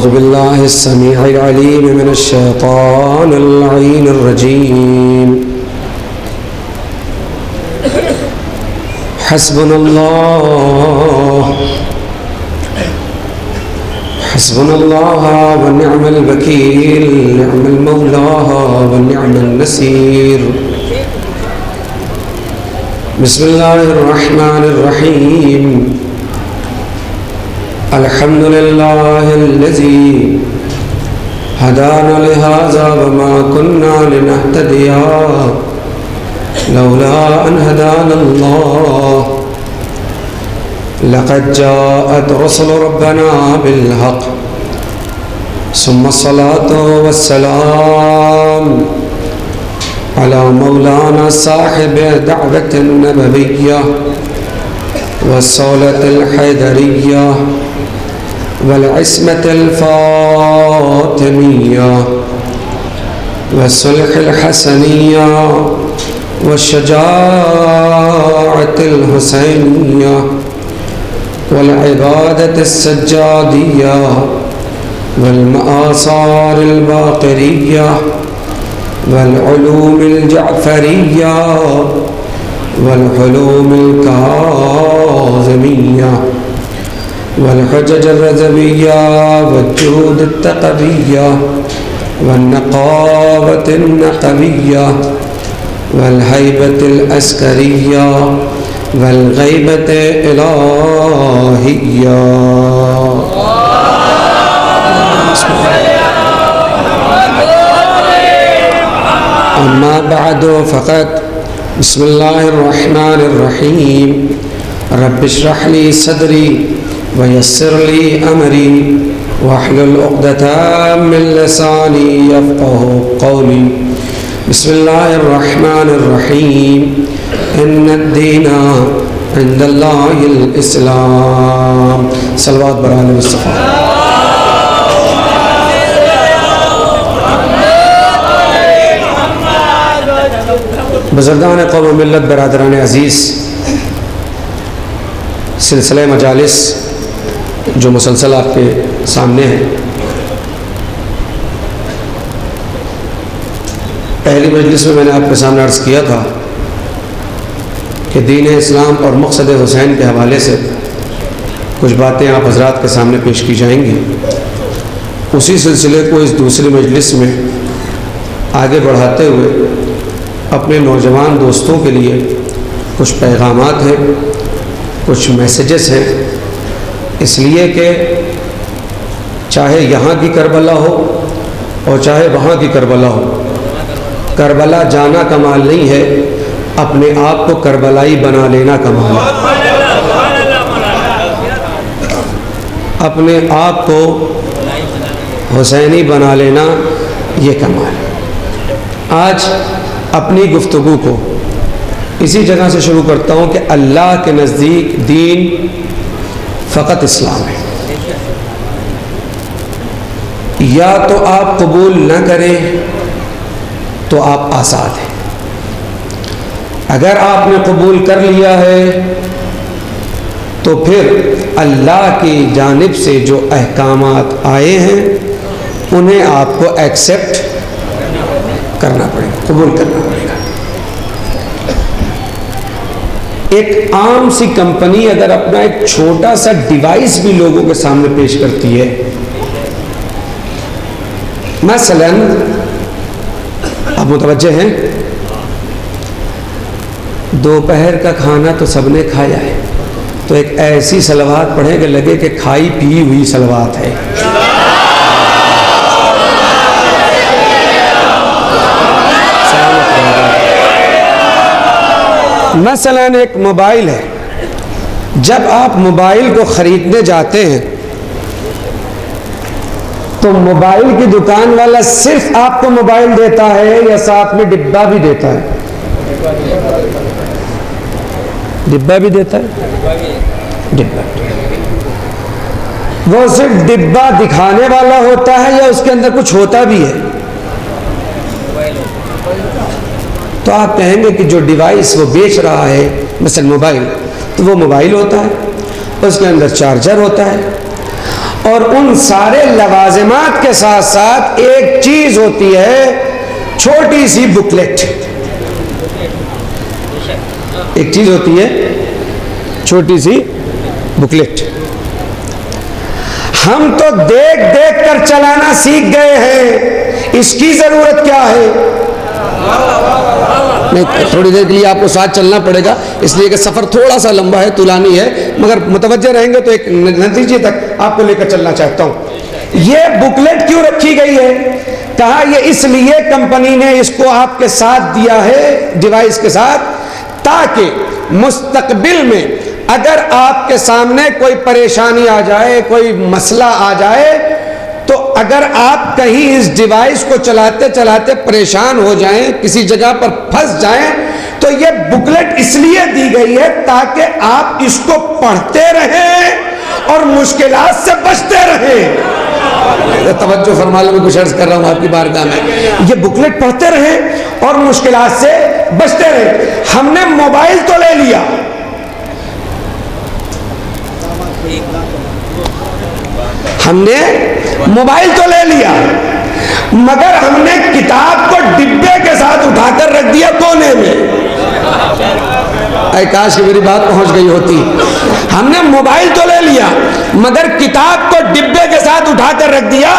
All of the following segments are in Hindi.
औज़ु बिल्लाहि स्समीइल अलीम मिनश शैतानिर लईनिर रजीम। हस्बुनल्लाह व निअमल वकील, निअमल मौला व निअमन नसीर। बिस्मिल्लाहिर रहमानिर रहीम। अल्हम्दुलिल्लाहिल्लज़ी हदाना लिहाज़ा व मा कुन्ना लिनहतदिया लौला अन हदानल्लाह। लक़द जाअत रुसुलु रब्बना बिल हक़ सुम्मा सलातो वस्सलाम अला मौलाना साहिब दअवतिन नबविय्या वस्सौलतिल हैदरिय्या वल इस्मतिल फातिमिय्या वस्सुल्हिल हसनिय्या वश्शजाअतिल हुसैनिय्या वल इबादतिस सज्जादिय्या वल मआसारिल बाक़िरिय्या वल उलूमिल जअफरिय्या वल हुलूमिल काज़िमिय्या वल हुज्जतिर रज़विय्या वज्जूदित तक़विय्या वन नक़ावतिन नक़विय्या वल हैबतिल अस्करिय्या वल गैबते इलाहिय्या। अम्मा बअदु फ़क़त बिस्मिल्लाहिर रहमानिर रहीम। रब्बि इश्रह ली सदरी व यस्सिर ली अमरी वहलुल उक़दतम मिन लिसानी यफ़क़हू क़ौली। बिस्मिल्लाहिर रहमानिर रहीम। इन्नद-दीना इंदल्लाहिल इस्लाम। सल्लल्लाहु अलैहि वसल्लम। बुज़ुर्गान क़ौम मिल्लत, बरादरान अज़ीज़, सिलसिले मजालिस जो मुसलसल आपके सामने है। पहली मजलिस में मैंने आपके सामने अर्ज़ किया था कि दीन इस्लाम और मक़सद हुसैन के हवाले से कुछ बातें आप हज़रात के सामने पेश की जाएंगी। उसी सिलसिले को इस दूसरी मजलिस में आगे बढ़ाते हुए अपने नौजवान दोस्तों के लिए कुछ पैगामात हैं, कुछ मैसेजेस हैं। इसलिए कि चाहे यहाँ की करबला हो और चाहे वहाँ की करबला हो, करबला जाना कमाल नहीं है, अपने आप को करबलाई बना लेना कमाल है। अपने आप को हुसैनी बना लेना ये कमाल है। आज अपनी गुफ्तगू को इसी जगह से शुरू करता हूँ कि अल्लाह के नज़दीक दीन फ़कत इस्लाम है। या तो आप कबूल न करें तो आप आज़ाद हैं। अगर आपने कबूल कर लिया है तो फिर अल्लाह की जानिब से जो अहकामात आए हैं उन्हें आपको एक्सेप्ट करना पड़ेगा, कबूल करना पड़ेगा। एक आम सी कंपनी अगर अपना एक छोटा सा डिवाइस भी लोगों के सामने पेश करती है, मसलन आप मुतवज्जे हैं, दोपहर का खाना तो सबने खाया है, तो एक ऐसी सलवात पढ़े कि लगे कि खाई पी हुई सलवात है। मसलन एक मोबाइल है, जब आप मोबाइल को ख़रीदने जाते हैं तो मोबाइल की दुकान वाला सिर्फ आपको मोबाइल देता है या साथ में डिब्बा भी देता है? डिब्बा भी देता है। डिब्बा वो सिर्फ डिब्बा दिखाने वाला होता है या उसके अंदर कुछ होता भी है? तो आप कहेंगे कि जो डिवाइस वो बेच रहा है, मसलन मोबाइल, तो वो मोबाइल होता है, उसके अंदर चार्जर होता है और उन सारे लवाज़िमात के साथ साथ एक चीज होती है, छोटी सी बुकलेट। एक चीज होती है छोटी सी बुकलेट। हम तो देख देख कर चलाना सीख गए हैं, इसकी जरूरत क्या है? नहीं, थोड़ी देर के लिए आपको साथ चलना पड़ेगा, इसलिए कि सफर थोड़ा सा लंबा है, तुलानी है, मगर मुतवज्जे रहेंगे तो एक नतीजे तक आपको लेकर चलना चाहता हूं। ये बुकलेट क्यों रखी गई है? कहा ये इसलिए कंपनी ने इसको आपके साथ दिया है, डिवाइस के साथ, ताकि मुस्तकबिल में अगर आपके सामने कोई परेशानी आ जाए, कोई मसला आ जाए, तो अगर आप कहीं इस डिवाइस को चलाते चलाते परेशान हो जाएं, किसी जगह पर फंस जाएं, तो ये बुकलेट इसलिए दी गई है ताकि आप इसको पढ़ते रहें और मुश्किलात से बचते रहें। तवज्जो फरमा लो, मैं कुछ अर्ज कर रहा हूं आपकी बारगाह में। ये बुकलेट पढ़ते रहें और मुश्किलात से बचते रहें। हमने मोबाइल तो ले लिया, हमने मोबाइल तो ले लिया, मगर हमने किताब को डिब्बे के साथ उठाकर रख दिया कोने में। ऐ काश कि मेरी बात पहुंच गई होती। हमने मोबाइल तो ले लिया, मगर किताब को डिब्बे के साथ उठाकर रख दिया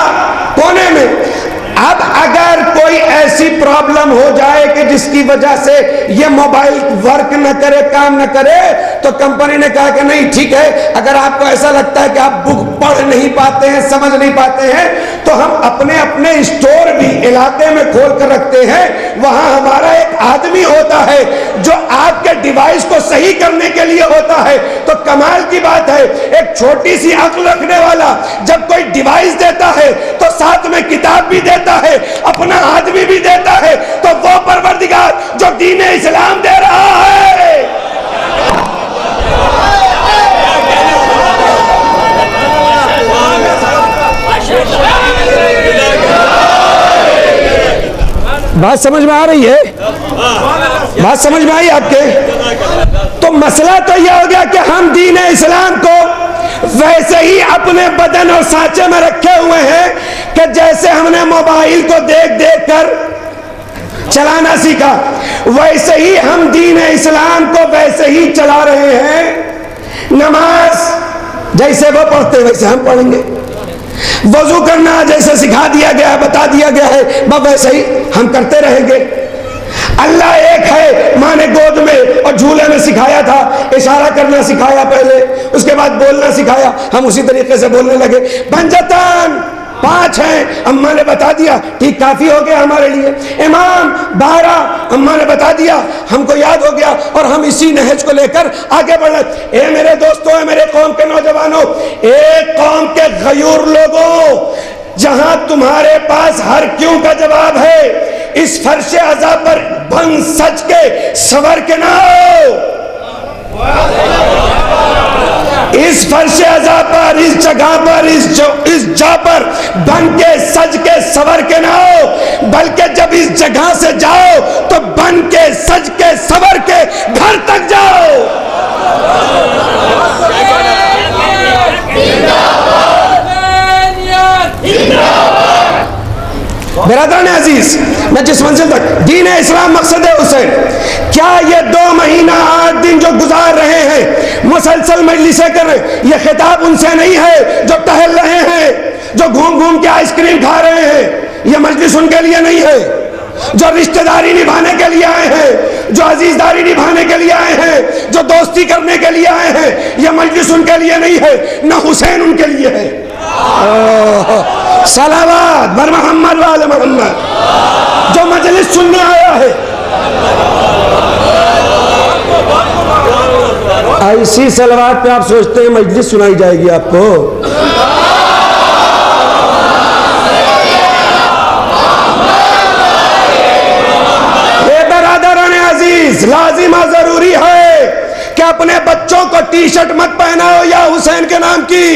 कोने में। अब अगर कोई ऐसी प्रॉब्लम हो जाए कि जिसकी वजह से ये मोबाइल वर्क न करे, काम न करे, तो कंपनी ने कहा कि नहीं ठीक है, अगर आपको ऐसा लगता है कि आप बुक पढ़ नहीं पाते हैं, समझ नहीं पाते हैं, तो हम अपने अपने स्टोर भी इलाके में खोल कर रखते हैं। वहां हमारा एक आदमी होता है जो आपके डिवाइस को सही करने के लिए होता है। तो कमाल की बात है, एक छोटी सी अक्ल रखने वाला जब कोई डिवाइस देता है तो साथ में किताब भी देता है, अपना आदमी भी देता है। तो वो परवरदिगार जो दीन इस्लाम दे रहा है, बात समझ में आ रही है? बात समझ में आई आपके? तो मसला तो यह हो गया कि हम दीन इस्लाम को वैसे ही अपने बदन और सांचे में रखे हुए हैं कि जैसे हमने मोबाइल को देख देख कर चलाना सीखा, वैसे ही हम दीन इस्लाम को वैसे ही चला रहे हैं। नमाज जैसे वो पढ़ते वैसे हम पढ़ेंगे, वजू करना जैसे सिखा दिया गया है, बता दिया गया है, बस वैसे ही हम करते रहेंगे। अल्लाह एक है, माँ ने गोद में और झूले में सिखाया था, इशारा करना सिखाया पहले, उसके बाद बोलना सिखाया, हम उसी तरीके से बोलने लगे। पंजतन 5 हैं, अम्मा ने बता दिया, ठीक काफी हो गया हमारे लिए। इमाम 12, अम्मा ने बता दिया, हमको याद हो गया, और हम इसी नहज को लेकर आगे बढ़ रहे। ए मेरे दोस्तों, मेरे कौम के नौजवानों, एक कौम के गयूर लोगों, जहां तुम्हारे पास हर क्यों का जवाब है, इस फर्शे अज़ा पर बन सच के सवर के ना हो। इस फर्शे अज़ा पर, इस जगह पर, इस जा पर बन के सज के सवर के ना हो, बल्कि जब इस जगह से जाओ तो बन के सज के सवर के घर तक जाओ। बिरादरान अजीज, मैं जिस मंजिल तक दीन इस्लाम मकसद हुसैन, क्या ये 2 महीना 8 दिन जो गुजार रहे हैं, मुसलसल मजलिसें कर रहे हैं, ये खिताब उनसे नहीं है जो टहल रहे हैं, जो घूम घूम के आइसक्रीम खा रहे हैं। ये मजलिस उनके लिए नहीं है जो रिश्तेदारी निभाने के लिए आए हैं, जो अजीजदारी निभाने के लिए आए हैं, जो दोस्ती करने के लिए आए हैं। यह मजलिस उनके लिए नहीं है, न हुसैन उनके लिए है। सलावत बर मोहम्मद वाले मोहम्मद, जो मजलिस सुनने आया है, ऐसी सलावत पे आप सोचते हैं मजलिस सुनाई जाएगी आपको? लाजिमा जरूरी है कि अपने बच्चों को टी शर्ट मत पहनाओ या हुसैन के नाम की।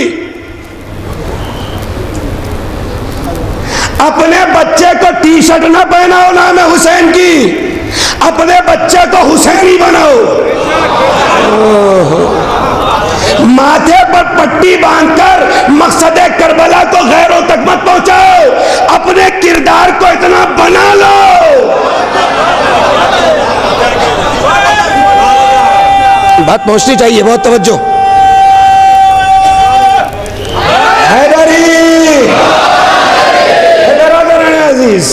अपने बच्चे को टी शर्ट ना पहनाओ नाम है हुसैन की, अपने बच्चे को हुसैनी बनाओ। माथे पर पट्टी बांधकर मकसद करबला को गैरों तक मत पहुंचाओ, अपने किरदार को इतना बना लो। बात पहुंचनी चाहिए, बहुत तवज्जो।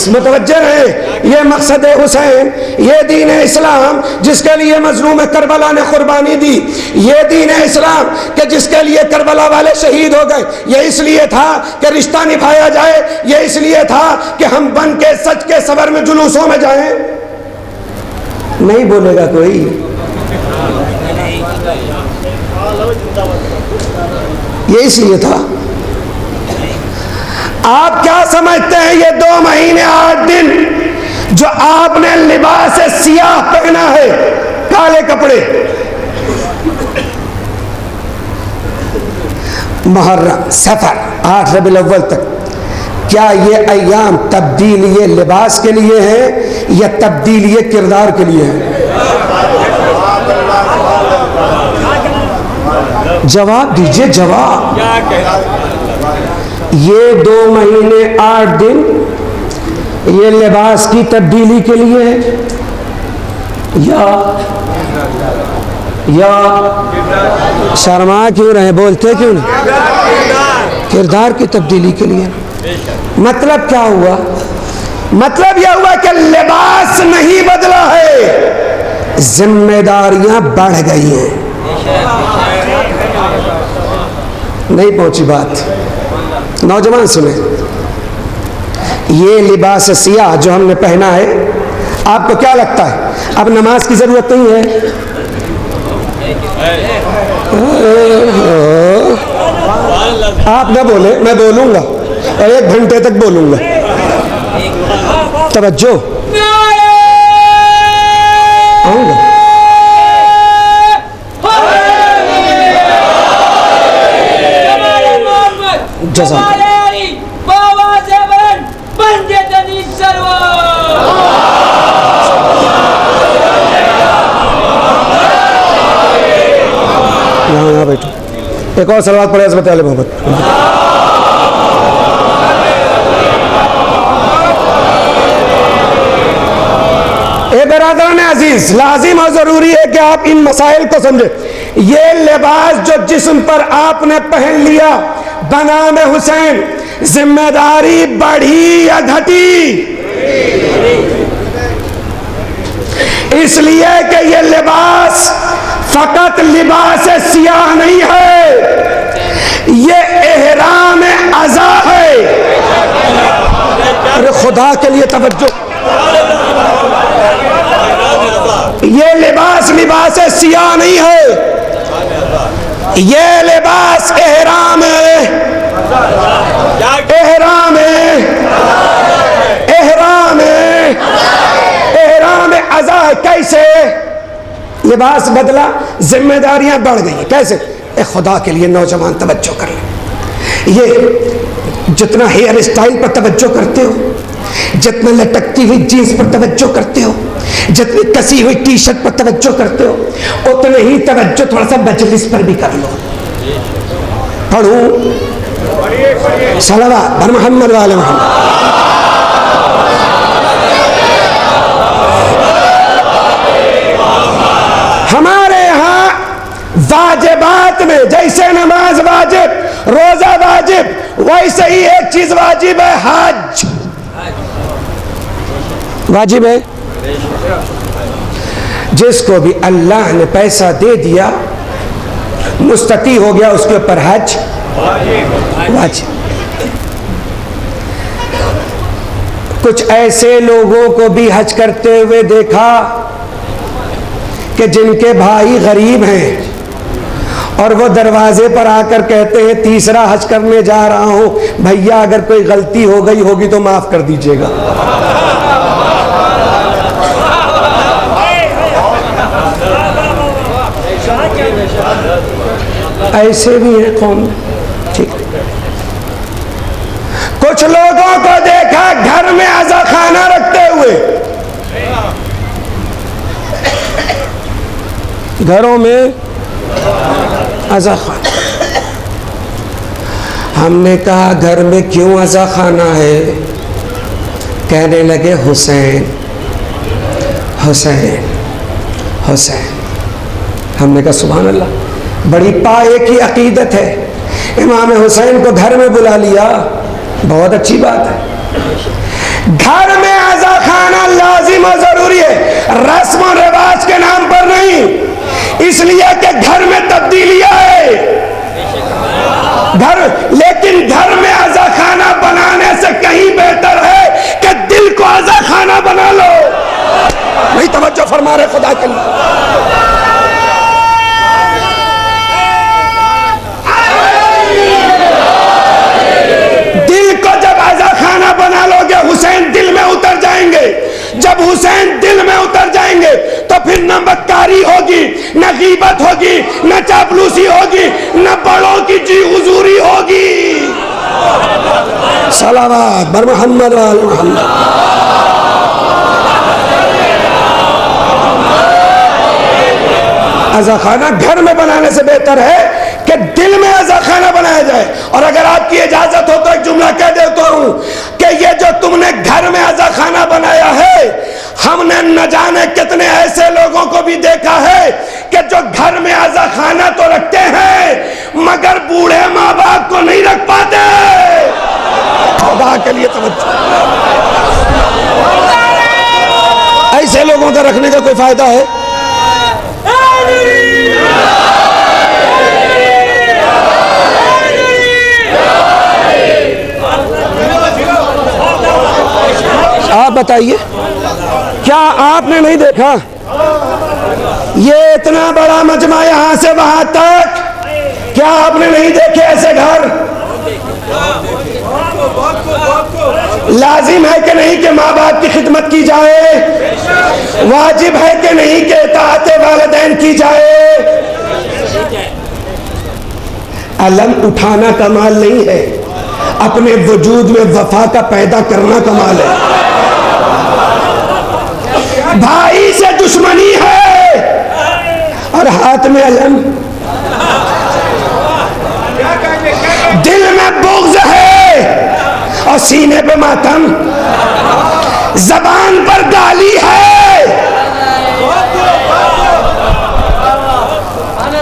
मुतवज्जह रहे, ये मकसद हुसैन, ये दीन इस्लाम जिसके लिए मजलूम करबला ने कुर्बानी दी, ये दीन इस्लाम कि जिसके लिए करबला वाले शहीद हो गए, ये इसलिए था कि रिश्ता निभाया जाए, ये इसलिए था कि हम बन के सच के सबर में जुलूसों में जाएं। नहीं बोलेगा कोई। ये इसलिए था। आप क्या समझते हैं ये 2 महीने 8 दिन जो आपने लिबास सियाह पहना है, काले कपड़े, मुहर्रम, सफर, 8 रबीउल अव्वल तक, क्या ये अय्याम तब्दील ये लिबास के लिए है या तब्दील ये किरदार के लिए है? जवाब दीजिए, जवाब। ये 2 महीने 8 दिन ये लिबास की तब्दीली के लिए है या शर्मा क्यों रहे, बोलते क्यों नहीं? किरदार की तब्दीली के लिए। मतलब क्या हुआ? मतलब यह हुआ कि लिबास नहीं बदला है, जिम्मेदारियां बढ़ गई हैं। नहीं पहुंची बात। नौजवान सुने, ये लिबास सियाह जो हमने पहना है, आपको क्या लगता है अब नमाज की जरूरत नहीं है? आप ना बोले, मैं बोलूंगा और 1 घंटे तक बोलूंगा। तवज्जो, आऊंगा। यहाँ बैठो, एक और सलावत पढ़े हज़रत आले मोहम्मद। ए बरादरान अजीज, लाजिम और जरूरी है कि आप इन मसाइल को समझे। ये लिबास जो जिस्म पर आपने पहन लिया बनाम हुसैन, जिम्मेदारी बढ़ी या घटी? इसलिए कि ये लिबास फकत लिबास सियाह नहीं है, ये एहराम अज़ा है। अरे खुदा के लिए तवज्जो, ये लिबास लिबास सियाह नहीं है, ये लिबास एहराम है, एहराम है, एहराम है, एहराम अज़ा है। कैसे लिबास बदला? जिम्मेदारियां बढ़ गई। कैसे? ए खुदा के लिए नौजवान तवज्जो कर ले। ये जितना हेयर स्टाइल पर तवज्जो करते हो, जितना लटकती हुई जीन्स पर तवज्जो करते हो, जितनी कसी हुई टी शर्ट पर तवज्जो करते हो, उतने ही तवज्जो थोड़ा सा मजलिस पर भी कर लो। पढ़ूं सलवात बर मोहम्मद वाले मोहम्मद। हमारे यहाँ वाजिबात में जैसे नमाज वाजिब, रोजा वाजिब, वैसे ही एक चीज वाजिब है, हज वाजिब है। जिसको भी अल्लाह ने पैसा दे दिया, मुस्तती हो गया, उसके ऊपर हज वाजिब। कुछ ऐसे लोगों को भी हज करते हुए देखा कि जिनके भाई गरीब हैं और वो दरवाजे पर आकर कहते हैं तीसरा हज करने जा रहा हूं, भैया अगर कोई गलती हो गई होगी तो माफ कर दीजिएगा। ऐसे भी हैं कौन? ठीक। कुछ लोगों को देखा घर में अज़ा खाना रखते हुए, घरों में अज़ा खाना। हमने कहा घर में क्यों अज़ा खाना है? कहने लगे हुसैन हुसैन हुसैन। हमने कहा सुभान अल्लाह, बड़ी पाए की अकीदत है। इमाम हुसैन को घर में बुला लिया, बहुत अच्छी बात है। घर में अज़ा खाना लाजिम और जरूरी है, रस्म और रिवाज के नाम पर नहीं, इसलिए कि घर में तब्दीलियां है घर। लेकिन घर में अज़ा खाना बनाने से कहीं बेहतर है कि दिल को अज़ा खाना बना लो। नहीं तवज्जो फरमा रहे खुदा के लिए। दिल को जब अज़ा खाना बना लोगे, हुसैन दिल में उतर जाएंगे। जब हुसैन दिल में उतर जाएंगे तो फिर न मक्कारी होगी, न गीबत होगी, न चापलूसी होगी, न बड़ों की जी हुजूरी होगी। सलावत बर मोहम्मद वाल मोहम्मद। अज़ा खाना घर में बनाने से बेहतर है कि दिल में अज़ा खाना बनाया जाए। और अगर आपकी इजाजत हो तो एक जुमला कह देता हूं कि ये जो तुमने घर में अज़ा खाना बनाया है, हमने न जाने कितने ऐसे लोगों को भी देखा है कि जो घर में अज़ा खाना तो रखते हैं मगर बूढ़े माँ बाप को नहीं रख पाते। खुदा के लिए तवज्जो। ऐसे लोगों का रखने का कोई फायदा है? आप बताइए, क्या आपने नहीं देखा ये इतना बड़ा मजमा यहां से वहां तक? क्या आपने नहीं देखे ऐसे घर? लाजिम है कि नहीं कि माँ बाप की खिदमत की जाए? वाजिब है कि नहीं कि इताअत वालिदैन की जाए? अलम उठाना कमाल नहीं है, अपने वजूद में वफा का पैदा करना कमाल है। भाई से दुश्मनी है और हाथ में अलम, दिल में बुग़्ज़ है और सीने पे मातम, जबान पर गाली है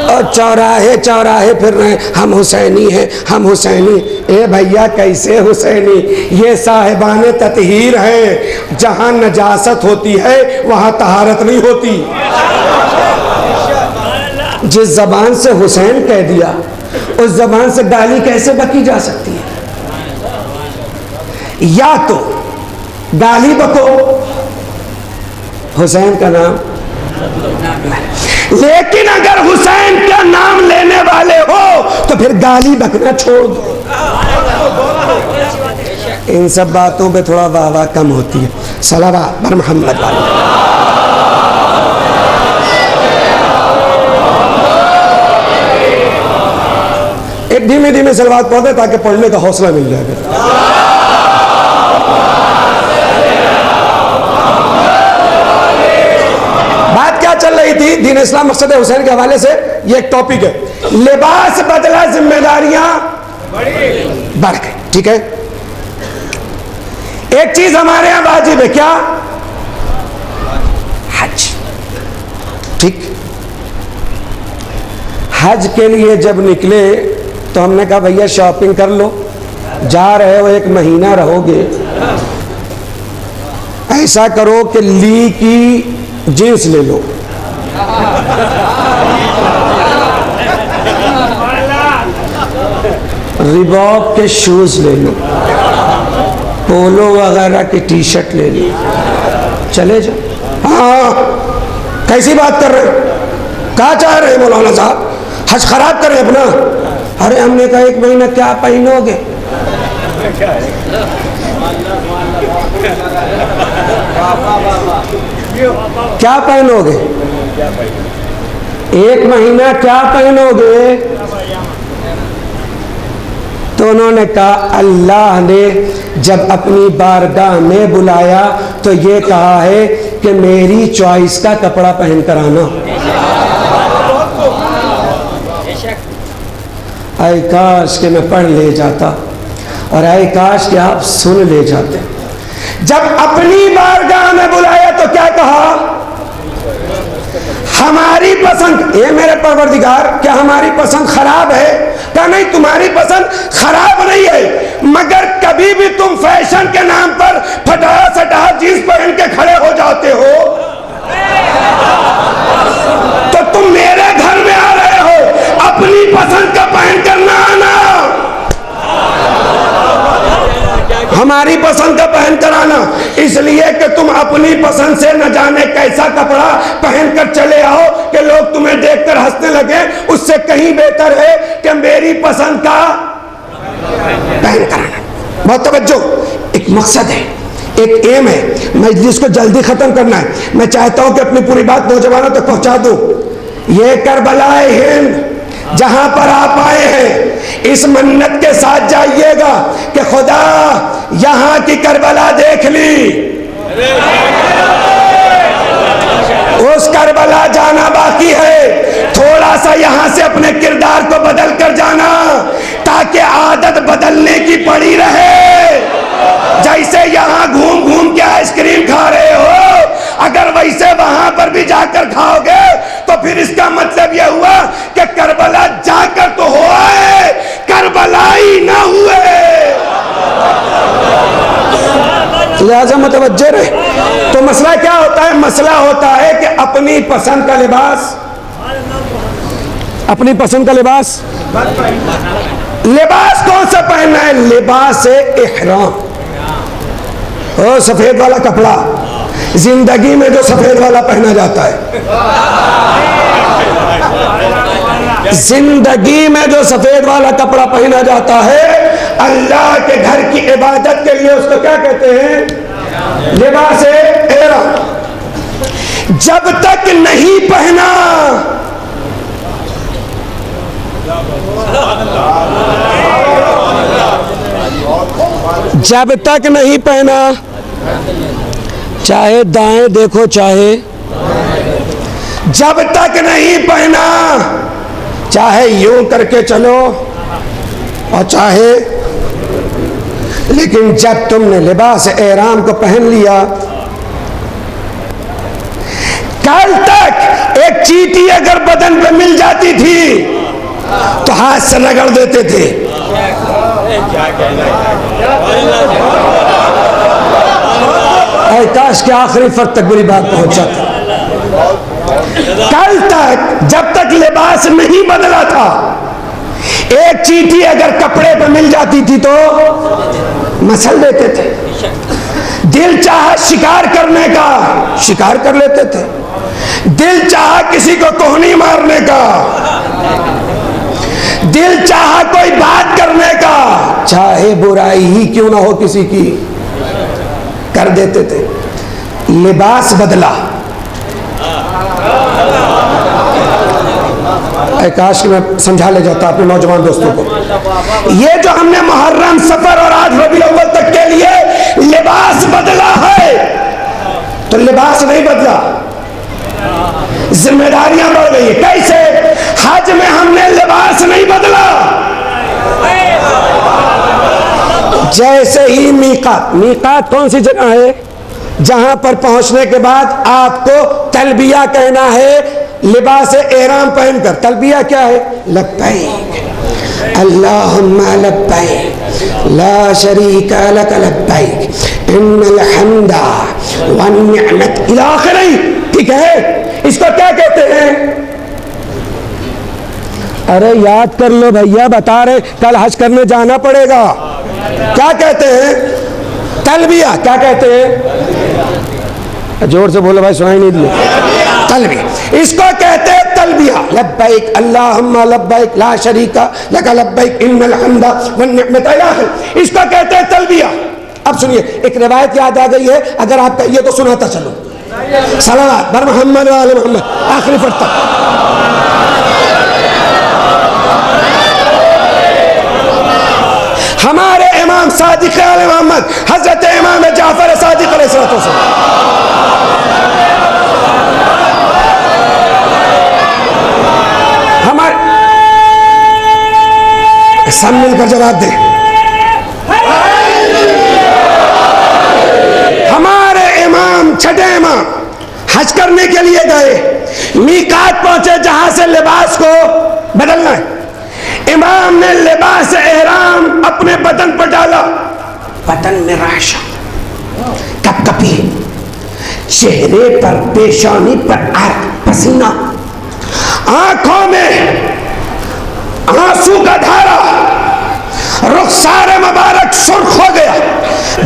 और चौराहे चौराहे फिर रहे हम हुसैनी हैं, हम हुसैनी। ए भैया कैसे हुसैनी? ये साहिबाने ततहीर हैं। जहां नजासत होती है वहां तहारत नहीं होती। जिस जबान से हुसैन कह दिया उस जबान से गाली कैसे बकी जा सकती है? या तो गाली बको हुसैन का नाम, लेकिन अगर हुसैन का नाम लेने वाले हो तो फिर गाली बकना छोड़ दो। इन सब बातों पे थोड़ा वाह वाह कम होती है। सलावत बर मोहम्मद वाले। एक धीमे धीमे सलवात पढ़ दे ताकि पढ़ने का हौसला मिल जाएगा। बात क्या चल रही थी दीन इस्लाम मकसद हुसैन के हवाले से? ये एक टॉपिक है। लिबास बदला, जिम्मेदारियां बढ़ गई। ठीक है, एक चीज हमारे यहां वाजिब है, क्या? हज। ठीक, हज के लिए जब निकले तो हमने कहा भैया शॉपिंग कर लो, जा रहे हो 1 महीना रहोगे, ऐसा करो कि ली की जींस ले लो, रिबॉक के शूज ले लो, पोलो वगैरह की टी शर्ट ले लो, चले जाओ। हाँ, कैसी बात कर रहे हैं? क्या चाह रहे हैं मौलाना साहब? हज खराब करें अपना? अरे हमने कहा 1 महीना क्या पहनोगे? क्या पहनोगे? 1 महीना क्या पहनोगे? तो उन्होंने कहा अल्लाह ने जब अपनी बारगाह में बुलाया तो ये कहा है कि मेरी चॉइस का कपड़ा पहन कर आना। आए काश के मैं पढ़ ले जाता और आए काश के आप सुन ले जाते। जब अपनी बारगाह में बुलाया तो क्या कहा? हमारी पसंद, ये मेरे परवरदिगार क्या हमारी पसंद खराब है? क्या नहीं, तुम्हारी पसंद खराब नहीं है, मगर कभी भी तुम फैशन के नाम पर फटा सटा जींस पहन के खड़े हो जाते हो तो तुम मेरे घर में आ रहे हो, अपनी पसंद का पहन कर ना आना, हमारी पसंद का पहन कर आना, इसलिए कि तुम अपनी पसंद से न जाने कैसा कपड़ा पहन कर चले आओ कि लोग तुम्हें देखकर हंसने लगे। उससे कहीं बेहतर है कि मेरी पसंद का पहन कर आना। बहुत तवज्जो, एक मकसद है, एक एम है, मजलिस को जल्दी खत्म करना है। मैं चाहता हूं कि अपनी पूरी बात नौजवानों तक पहुंचा दूं। ये करबलाए हिंद जहां पर आप आए हैं, इस मन्नत के साथ जाइएगा कि खुदा यहां की करबला देख ली, उस करबला जाना बाकी है। थोड़ा सा यहां से अपने किरदार को बदल कर जाना ताकि आदत बदलने की पड़ी रहे। जैसे यहां घूम घूम के आइसक्रीम खा रहे हो, अगर वैसे वहां पर भी जाकर खाओगे तो फिर इसका मतलब यह हुआ कि करबला जाकर तो हो आए, करबलाई ना हुए। लिहाजा मुतवज्जे रहे। तो मसला क्या होता है? मसला होता है कि अपनी पसंद का लिबास, अपनी पसंद का लिबास, लिबास कौन सा पहनना है? लिबास इहराम, ओ सफेद वाला कपड़ा, जिंदगी में जो सफेद वाला पहना जाता है, जिंदगी में जो सफेद वाला कपड़ा पहना जाता है, अल्लाह के घर की इबादत के लिए उसको क्या कहते हैं? लिबास इहराम। जब तक नहीं पहना, जब तक नहीं पहना, चाहे दाएं देखो चाहे, जब तक नहीं पहना, चाहे यूं करके चलो और चाहे, लेकिन जब तुमने लिबास एहराम को पहन लिया, कल तक एक चींटी अगर बदन पे मिल जाती थी तो हाथ से रगड़ देते थे। काश के आखिरी फर्क तक बुरी बात पहुंचा था। कल तक जब तक लिबास नहीं बदला था, एक चींटी अगर कपड़े पे मिल जाती थी तो मसल देते थे। दिल चाहा शिकार करने का, शिकार कर लेते थे। दिल चाहा किसी को कोहनी मारने का, दिल चाहा कोई बात करने का, चाहे बुराई ही क्यों ना हो किसी की, कर देते थे। लिबास बदला। काश कि मैं समझा ले जाता अपने नौजवान दोस्तों को। ये जो हमने मुहर्रम, सफर और आज रबीउल अव्वल तक के लिए लिबास बदला है, तो लिबास नहीं बदला, जिम्मेदारियां बढ़ गई है। कैसे? हज में हमने लिबास नहीं बदला। जैसे ही मीकात, मीकात कौन सी जगह है? जहां पर पहुंचने के बाद आपको तलबिया कहना है लिबास एहराम पहनकर। तलबिया क्या है? लब्बैक अल्लाहुम्मा लब्बैक ला शरीका लक लब्बैक इन्नल हम्दा वन निअमत इला आखिरी। ठीक है, इसको क्या कहते हैं? अरे याद कर लो भैया, बता रहे कल हज करने जाना पड़ेगा। क्या कहते हैं? तलबिया। क्या कहते हैं? जोर से बोलो भाई, सुनाई नहीं दिया। तलबिया, इसको कहते हैं तलबिया। लब्बैक अल्लाहुम्मा लब्बैक ला शरीका लक लब्बैक इन्नल हम्दा वन निअमत इला आखिरी। इसको कहते हैं तलबिया। अब सुनिए, एक रिवायत याद आ गई है, अगर आप कहिए तो सुनाता चलो। सल्लल्लाहु बर मोहम्मद व आले मोहम्मद, आखिरी फर्क तक। हमारे इमाम सादिक आले मोहम्मद हजरत इमाम जाफर सादिक अलैहिस्सलाम, सब मिलकर जवाब दे। हमारे इमाम, छठे इमाम हज करने के लिए गए, मीकात पहुंचे जहां से लिबास को बदलना है। इमाम ने लिबास एहराम अपने बदन पर डाला, बदन में राशा, कपकपी, चेहरे पर, पेशानी पर पसीना, आंखों में आंसू का धारा, रुखसार मुबारक सुर्ख हो गया,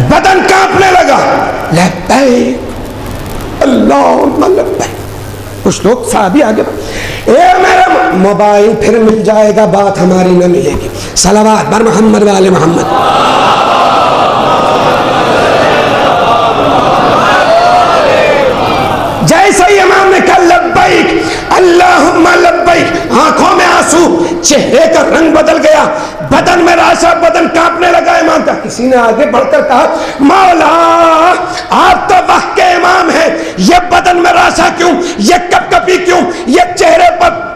बदन कांपने लगा। लब्बैक अल्लाहुम्मा लब्बैक। कुछ लोग साहबी आगे, ए मेरा मोबाइल फिर मिल जाएगा, बात हमारी न मिलेगी। सलावत बर मोहम्मद वाले मोहम्मद। जैसे ही इमाम ने कहा लब्बैक अल्लाहुम्मा लब्बैक, आंखों में आंसू, चेहरे का रंग बदल गया, बदन में राशा, बदन कांपने लगा इमाम का। किसी ने आगे बढ़कर कहा मौला आप तो वक्त के इमाम हैं, ये बदन में राशा क्यों, ये कपकपी क्यों, ये चेहरे पर,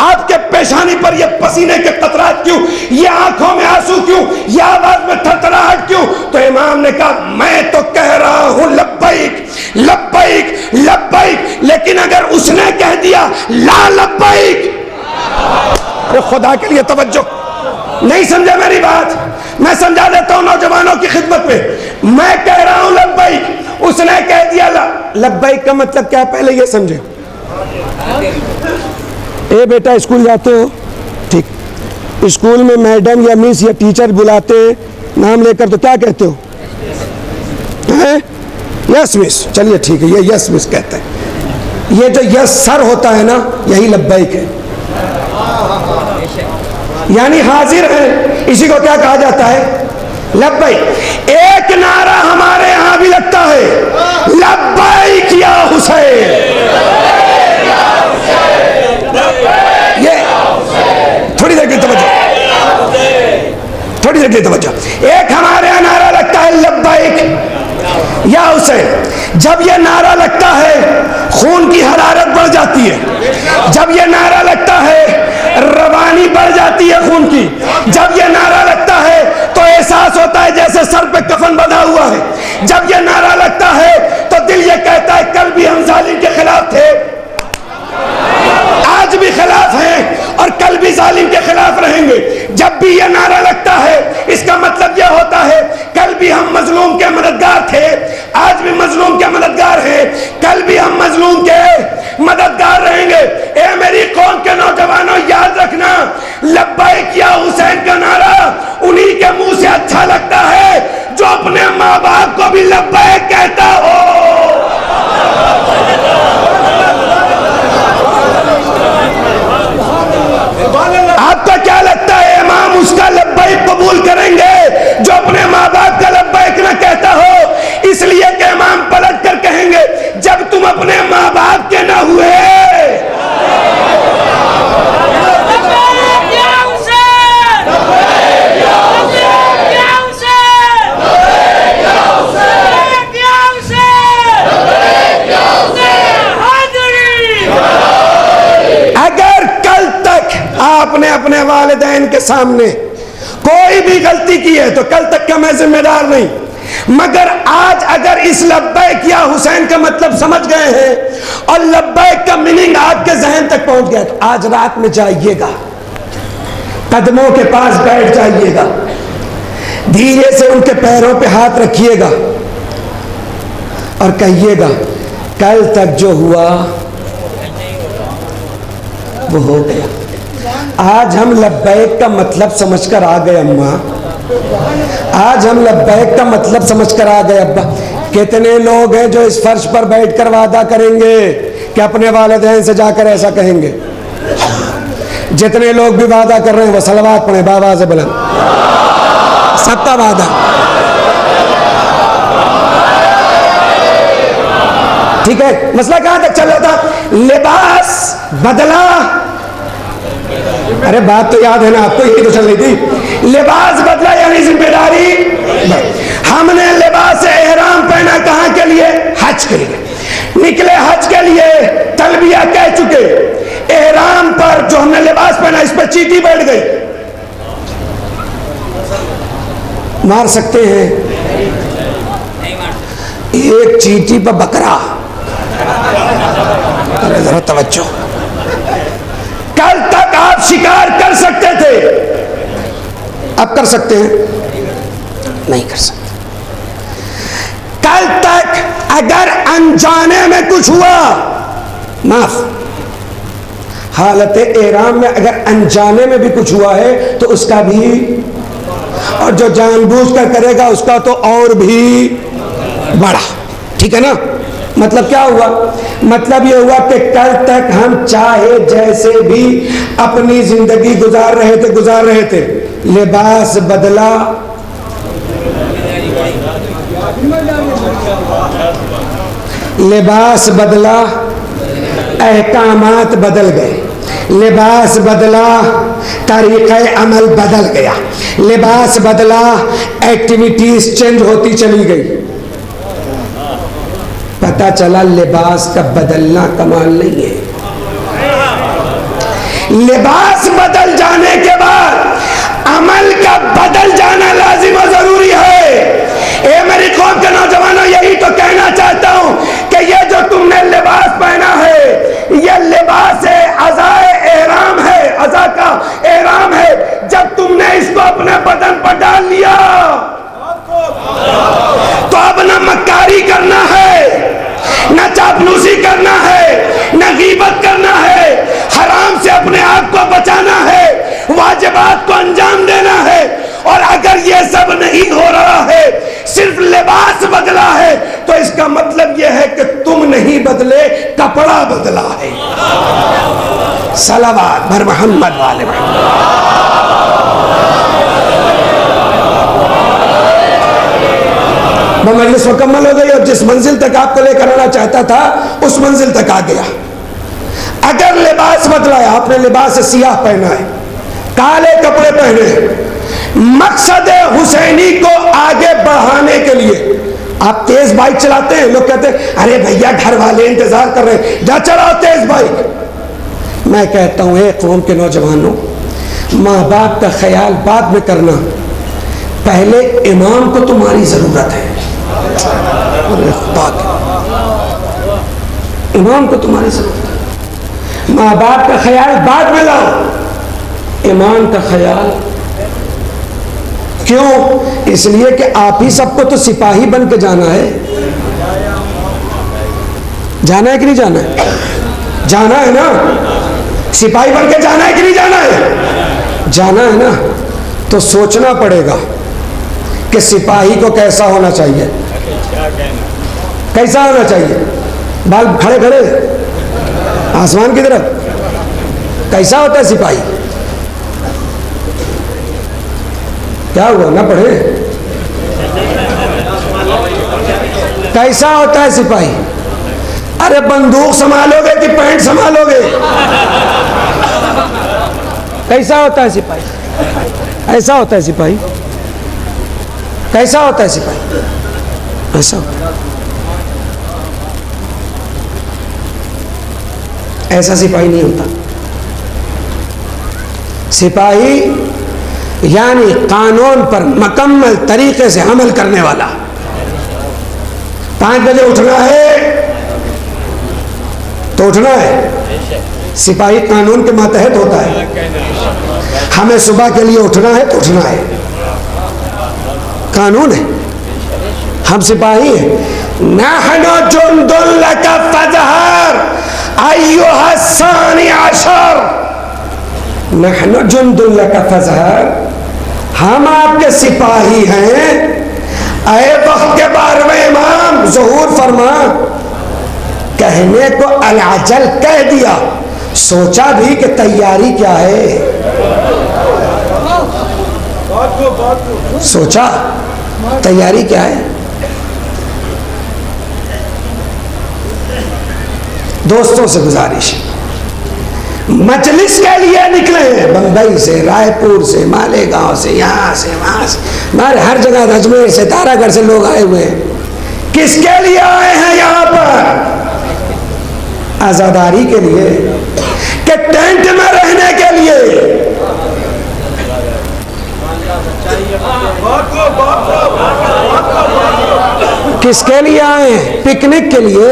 आपके पेशानी पर ये पसीने के कतरात क्यों, ये आंखों में आंसू क्यों, ये आवाज में थरथराहट क्यों? तो इमाम ने कहा मैं तो कह रहा हूं लब्बैक लब्बैक लब्बैक, लेकिन अगर उसने कह दिया ला लब्बैक, अरे खुदा के लिए तवज्जो, नहीं समझे मेरी बात? मैं समझा देता हूं नौजवानों की खिदमत में। मैं कह रहा हूं लब्बैक, उसने कह दिया ला। लब्बैक का मतलब क्या, पहले ये समझे। ए बेटा स्कूल जाते हो? ठीक, स्कूल में मैडम या मिस या टीचर बुलाते नाम लेकर तो क्या कहते हो? हैं? Yes miss. चलिए ठीक है, ये यस मिस कहते हैं। ये जो यस सर होता है ना, यही लब्बैक है, यानी हाजिर है। इसी को क्या कहा जाता है? लब्बैक। एक नारा हमारे यहां भी लगता है, लब्बैक या हुसैन। ये थोड़ी देर की तवज्जो, थोड़ी देर की तवज्जो। एक हमारे यहां नारा लगता है लब्बैक या हुसैन। जब ये नारा लगता है खून की हरारत बढ़ जाती है, जब ये नारा लगता है रवानी बढ़ जाती है खून की, जब ये नारा लगता है तो एहसास होता है जैसे सर पे कफन बंधा हुआ है, जब ये नारा लगता है तो दिल ये कहता है कल भी हम जालिम के खिलाफ थे, आज भी खिलाफ हैं और कल भी जालिम के खिलाफ रहेंगे। जब भी ये नारा लगता है इसका मतलब यह होता है कल भी हम मजलूम के मददगार थे, आज भी मजलूम के मददगार हैं, कल भी हम मजलूम के मददगार रहेंगे। ए मेरी कौम के नौजवानों, याद रखना लब्बैक या हुसैन का नारा उन्हीं के मुंह से अच्छा लगता है जो अपने माँ बाप को भी लब्बैक कहता हो। आपका क्या लगता है इमाम उसका लब्बैक कबूल करेंगे जो अपने माँ बाप का लब्बैक न कहता हो? इसलिए कि इमाम पलट कर कहेंगे जब तुम अपने माँ बाप के न हुए। अगर कल तक आपने अपने वालिदैन के सामने कोई भी गलती की है तो कल तक का मैं जिम्मेदार नहीं, मगर आज अगर इस लब्बैक या हुसैन का मतलब समझ गए हैं और लब्बैक का मीनिंग आपके जहन तक पहुंच गया तो आज रात में जाइएगा, कदमों के पास बैठ जाइएगा, धीरे से उनके पैरों पे हाथ रखिएगा और कहिएगा कल तक जो हुआ वो हो गया। आज हम लब्बैक का मतलब समझकर आ गए अम्मा, आज हम लब्बैक का मतलब समझकर आ गए अब्बा। कितने लोग हैं जो इस फर्श पर बैठकर वादा करेंगे कि अपने वालिदैन से जाकर ऐसा कहेंगे? जितने लोग भी वादा कर रहे हैं वो सलवात पढ़े बाबा से बुलंद, सबका वादा। ठीक है, मसला कहां तक चल रहा था? लिबास बदला, अरे बात तो याद है ना आपको, यही तो चल रही थी। लिबास बदला यानी जिम्मेदारी। हमने लिबास एहराम पहना कहां के लिए? हज के लिए। निकले हज के लिए, तलबिया कह चुके, एहराम पर जो हमने लिबास पहना इस पर चींटी बैठ गई। मार सकते हैं? एक चींटी पर बकरा, जरा तवज्जो। कल तक आप शिकार कर सकते थे, अब कर सकते हैं? नहीं कर सकते। कल तक अगर अनजाने में कुछ हुआ, माफ, हालत एहराम में अगर अनजाने में भी कुछ हुआ है तो उसका भी, और जो जानबूझकर करेगा उसका तो और भी बड़ा। ठीक है ना? मतलब क्या हुआ? मतलब ये हुआ कि कल तक हम चाहे जैसे भी अपनी जिंदगी गुजार रहे थे, लिबास बदला, लिबास बदला, अहकामात बदल गए, लिबास बदला, तरीक़े अमल बदल गया, लिबास बदला, एक्टिविटीज चेंज होती चली गई। पता चला लिबास का बदलना कमाल नहीं है। लिबास बदल जाने के बाद अमल का बदल जाना लाजिम और जरूरी है। ए मेरी कौम के नौजवानों, यही तो कहना चाहता हूं कि ये जो तुमने लिबास पहना है, ये लिबास है, अज़ाए एहराम है, अज़ा का एहराम है। जब तुमने इसको अपने बदन पर डाल लिया तो अब न मक्कारी करना है, न चापलूसी करना है, न गीबत करना है, हराम से अपने आप को बचाना है, वाजिबात को अंजाम देना है। और अगर ये सब नहीं हो रहा है, सिर्फ लिबास बदला है, तो इसका मतलब यह है कि तुम नहीं बदले, कपड़ा बदला है। सलावत भर मोहम्मद वाले मजलिस मुकम्मल हो गई और जिस मंजिल तक आपको लेकर आना चाहता था उस मंजिल तक आ गया। अगर लिबास बदला है, आपने लिबास सियाह पहना है, काले कपड़े पहने हैं, मकसद हुसैनी को आगे बढ़ाने के लिए आप तेज बाइक चलाते हैं, लोग कहते हैं अरे भैया घर वाले इंतजार कर रहे हैं, जा चलाओ तेज बाइक। मैं कहता हूं एक कौम के नौजवानों, माँ बाप का ख्याल बाद में करना, पहले इमाम को तुम्हारी जरूरत है। इमाम को तुम्हारी जरूरत है। माँ बाप का ख्याल बाद में लाओ, इमाम का ख्याल क्यों? इसलिए कि आप ही सबको तो सिपाही बन के जाना है। जाना है कि नहीं जाना है? जाना है ना? सिपाही बन के जाना है कि नहीं जाना है? जाना है ना? तो सोचना पड़ेगा कि सिपाही को कैसा होना चाहिए, कैसा होना चाहिए। बाल खड़े खड़े आसमान की तरफ, कैसा होता है सिपाही? क्या हुआ, ना पढ़े? कैसा होता है सिपाही? अरे बंदूक संभालोगे कि पैंट संभालोगे? कैसा होता है सिपाही? ऐसा होता है सिपाही? कैसा होता है सिपाही? ऐसा होता है। ऐसा सिपाही नहीं होता। सिपाही यानी कानून पर मुकम्मल तरीके से अमल करने वाला। 5 बजे उठना है तो उठना है, सिपाही कानून के मातहत होता है। हमें सुबह के लिए उठना है तो उठना है, कानून है, हम सिपाही हैं। नहनु जुंदुल लका फजहर अय्युहा सानी अशर, नहनु जुंदुल लका फजहर, हम आपके सिपाही हैं। आए वक्त के बारे में इमाम ज़हूर फरमा, कहने को अल-अजल कह दिया, सोचा भी कि तैयारी क्या है। सोचा तैयारी क्या है। दोस्तों से गुजारिश, मजलिस के लिए निकले हैं बंबई से, रायपुर से, मालेगांव से, यहाँ से वहाँ से, हमारे हर जगह, अजमेर से, तारागढ़ से लोग आए हुए हैं। किसके लिए आए हैं यहाँ पर? आजादारी के लिए, कि टेंट में रहने के लिए? किसके लिए आए हैं? पिकनिक के लिए?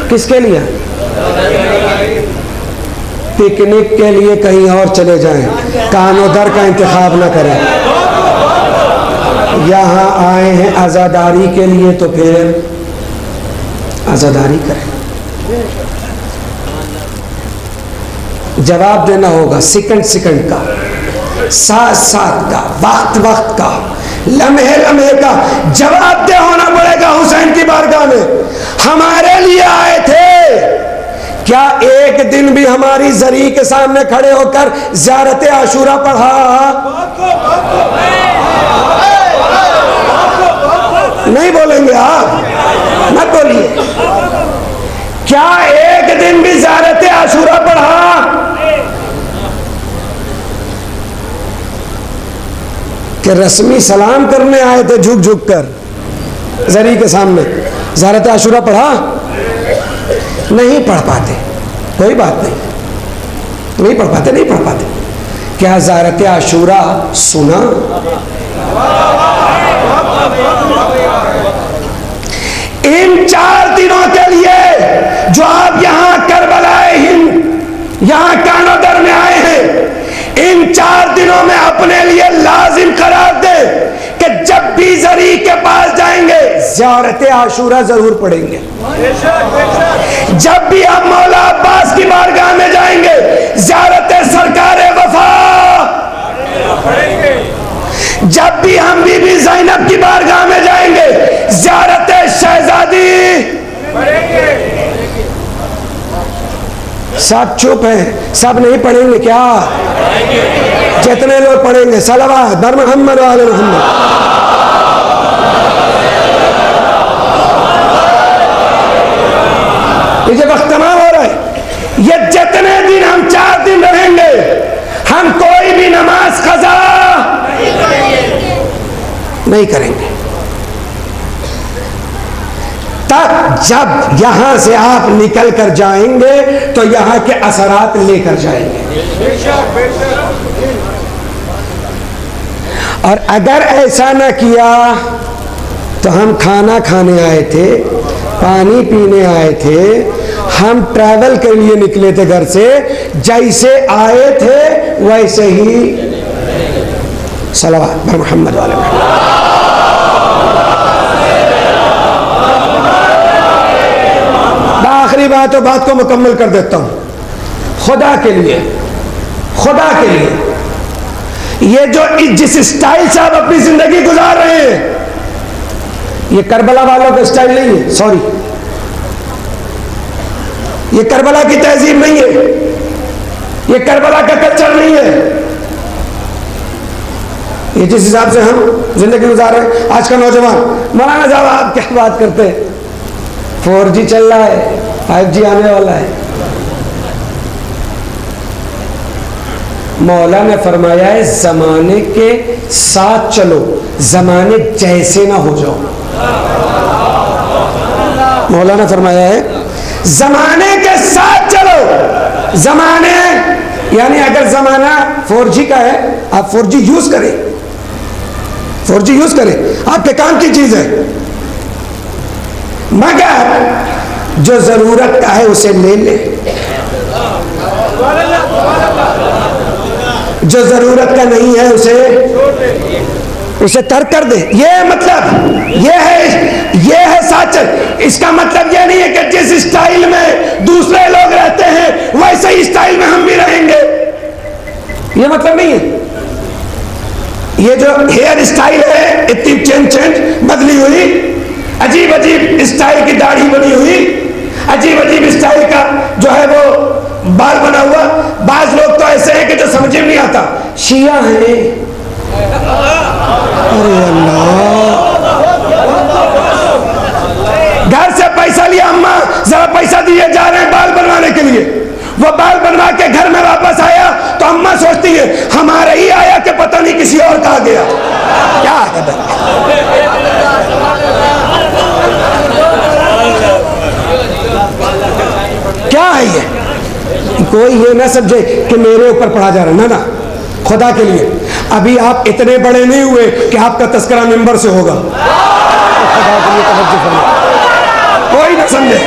किसके लिए? पिकनिक के लिए कहीं और चले जाएं, कानोदर का इंतखाब ना करें। यहाँ आए हैं आज़ादारी के लिए, तो फिर आज़ादारी करें। जवाब देना होगा सेकंड सेकंड का, साथ साथ का, वक्त वक्त का, लम्हे लम्हे का जवाब दे होना पड़ेगा। हुसैन की बारगाह में हमारे लिए आए थे, क्या एक दिन भी हमारी जरी के सामने खड़े होकर ज़ियारत आशूरा पढ़ा? नहीं बोलेंगे आप, मत बोलिए। क्या एक दिन भी ज़ियारत आशूरा पढ़ा? कि रस्मी सलाम करने आए थे झुक झुक कर जरी के सामने, ज़ियारत आशूरा पढ़ा? नहीं पढ़ पाते, कोई बात नहीं, नहीं पढ़ पाते, नहीं पढ़ पाते। क्या ज़ियारत आशूरा सुना? इन 4 दिनों के लिए जो आप यहां करबलाए हिंद, यहां कानोदर में आए हैं, इन 4 दिनों में अपने लिए लाजिम करार दे कि जब भी जरी के पास जाएंगे ज़ियारत आशूरा जरूर पढ़ेंगे। जब भी हम मौला अब्बास की बारगाह में जाएंगे ज़ियारत सरकारे वफा पढ़ेंगे। जब भी हम बीबी ज़ैनब की बारगाह में जाएंगे ज़ियारत शहजादी पढ़ेंगे। सब चुप हैं, सब नहीं पढ़ेंगे क्या? जितने लोग पढ़ेंगे सलवात बर मोहम्मद वाले मोहम्मद। ये वक्त तमाम हो रहा है। ये जितने दिन हम 4 दिन रहेंगे हम कोई भी नमाज कज़ा नहीं करेंगे। तब जब यहां से आप निकल कर जाएंगे तो यहां के असरात लेकर जाएंगे। और अगर ऐसा न किया तो हम खाना खाने आए थे, पानी पीने आए थे, हम ट्रैवल के लिए निकले थे घर से, जैसे आए थे वैसे ही सलवात बर मोहम्मद वाले। आखिरी बात तो बात को मुकम्मल कर देता हूं। खुदा के लिए, खुदा के लिए ये जो जिस स्टाइल से आप अपनी जिंदगी गुजार रहे हैं ये करबला वालों का स्टाइल नहीं है, सॉरी, ये करबला की तहजीब नहीं है, ये करबला का कल्चर नहीं है। ये जिस हिसाब से हम जिंदगी गुजार रहे हैं, आज का नौजवान, मौलाना साहब आप क्या बात करते हैं, 4G चल रहा है, 5G आने वाला है। मौला ने फरमाया है जमाने के साथ चलो, जमाने जैसे ना हो जाओ। मौला ने फरमाया है जमाने के साथ चलो। जमाने यानी अगर जमाना 4G का है आप 4G यूज करें, 4G यूज करें, आपके काम की चीज है, मगर जो जरूरत का है उसे ले ले, जो जरूरत का नहीं है उसे तर्क कर दे। ये मतलब ये है साचर। इसका मतलब ये नहीं है कि जिस स्टाइल में दूसरे लोग रहते हैं वैसे ही स्टाइल में हम भी रहेंगे, ये मतलब नहीं है। ये जो हेयर स्टाइल है इतनी चेंज बदली हुई, अजीब अजीब स्टाइल की दाढ़ी बनी हुई, अजीब अजीब स्टाइल का जो है वो बाल बना हुआ। बाज लोग तो ऐसे हैं कि जो समझ में नहीं आता, शिया है। अरे अल्लाह, घर से पैसा लिया, अम्मा जरा पैसा दिए, जा रहे हैं बाल बनवाने के लिए। वो बाल बनवा के घर में वापस आया तो अम्मा सोचती है हमारे ही आया कि पता नहीं किसी और का गया। क्या है क्या है ये? कोई ये ना समझे कि मेरे ऊपर पढ़ा जा रहा, ना ना, खुदा के लिए अभी आप इतने बड़े नहीं हुए कि आपका तस्करा मिंबर से होगा। कोई ना समझे,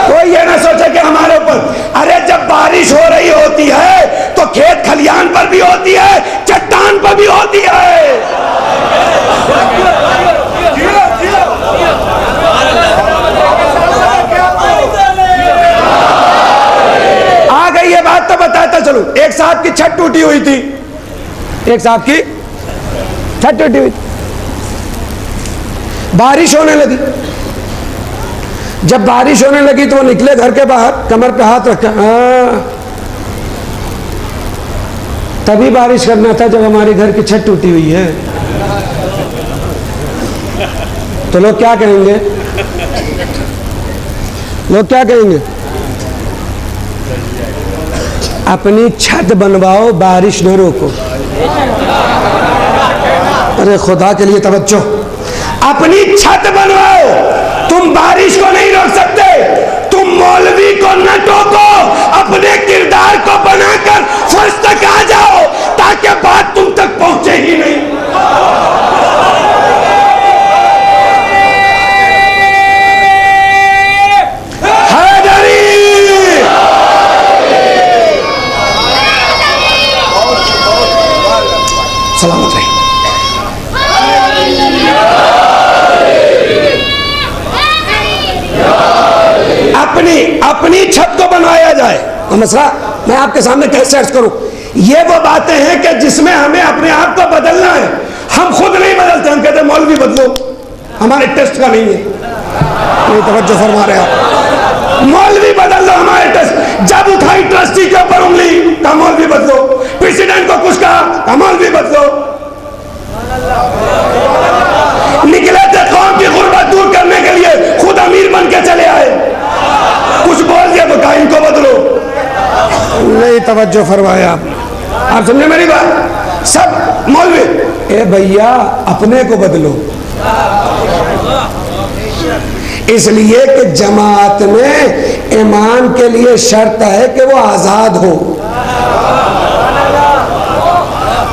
कोई ये ना सोचे कि हमारे ऊपर। अरे जब बारिश हो रही होती है तो खेत खलियान पर भी होती है, चट्टान पर भी होती है। आ गई ये बात तो बताता चलूं। एक साहब की छत टूटी हुई थी, एक साहब की छत टूटी हुई थी, बारिश होने लगी। जब बारिश होने लगी तो वो निकले घर के बाहर, कमर पे हाथ रखा। तभी बारिश करना था जब हमारे घर की छत टूटी हुई है। तो लोग क्या कहेंगे? लोग क्या कहेंगे? अपनी छत बनवाओ, बारिश न रोको। अरे खुदा के लिए तवज्जो, अपनी छत बनवाओ, तुम बारिश को नहीं रोक सकते। तुम मौलवी को न टोको, अपने किरदार को बनाकर फर्श तक आ जाओ ताकि बात तुम तक पहुंचे ही नहीं। सलामत रहे। अपनी छत को बनवाया जाए। मसला मैं आपके सामने कैसे अर्ज करूं? ये वो बातें हैं कि जिसमें हमें अपने आप को बदलना है। हम खुद नहीं बदलते, हम कहते हैं मौलवी बदलो, हमारे टेस्ट का नहीं है। नहीं तवज्जो फरमा रहे आप, मौलवी बदल लो हमारे टेस्ट। जब उठाई ट्रस्टी के ऊपर उंगली, का मौलवी बदलो। प्रेसिडेंट को कुछ कहा, का मौलवी बदलो। निकले थे कौम की गुर्बत दूर करने के लिए, खुद अमीर बन के चले आए। कुछ बोल दिया तो कहा इनको बदलो। नहीं तवज्जो फरमाया आप समझे मेरी बात? सब मौलवी, ए भैया अपने को बदलो। इसलिए कि जमात में इमाम के लिए शर्त है कि वो आजाद हो।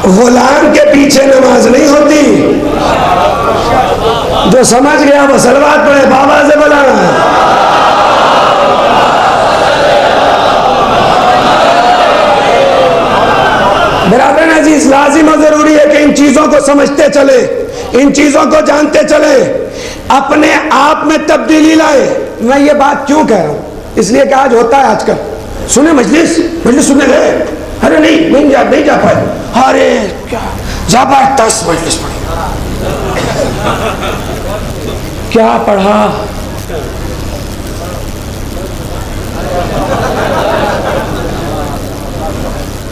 गुलाम के पीछे नमाज नहीं होती। जो समझ गया वो सलवात पढ़े, बाबा से बुलाना है। बराबर अजीज, लाजिम और जरूरी है कि इन चीजों को समझते चले, इन चीजों को जानते चले, अपने आप में तब्दीली लाए। मैं ये बात क्यों कह रहा हूं? इसलिए कि आज होता है आजकल, सुने मजलिस सुनने गए, अरे नहीं जा पाए, अरे क्या जबरदस्त मजलिस पढ़ी, क्या पढ़ा,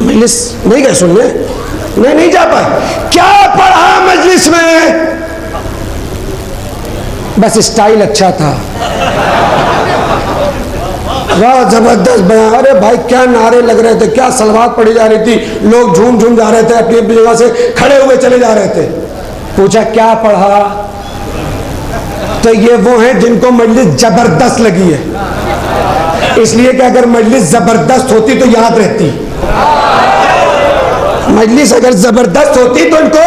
मजलिस नहीं गए सुनने, नहीं जा पाए, क्या पढ़ा मजलिस में? बस स्टाइल अच्छा था, वाह जबरदस्त बयान, अरे भाई क्या नारे लग रहे थे, क्या सलवात पढ़ी जा रही थी, लोग झूम जा रहे थे, अपनी अपनी जगह से खड़े हुए चले जा रहे थे। पूछा क्या पढ़ा? तो ये वो हैं जिनको मजलिस जबरदस्त लगी है। इसलिए कि अगर मजलिस जबरदस्त होती तो याद रहती, मजलिस अगर जबरदस्त होती तो इनको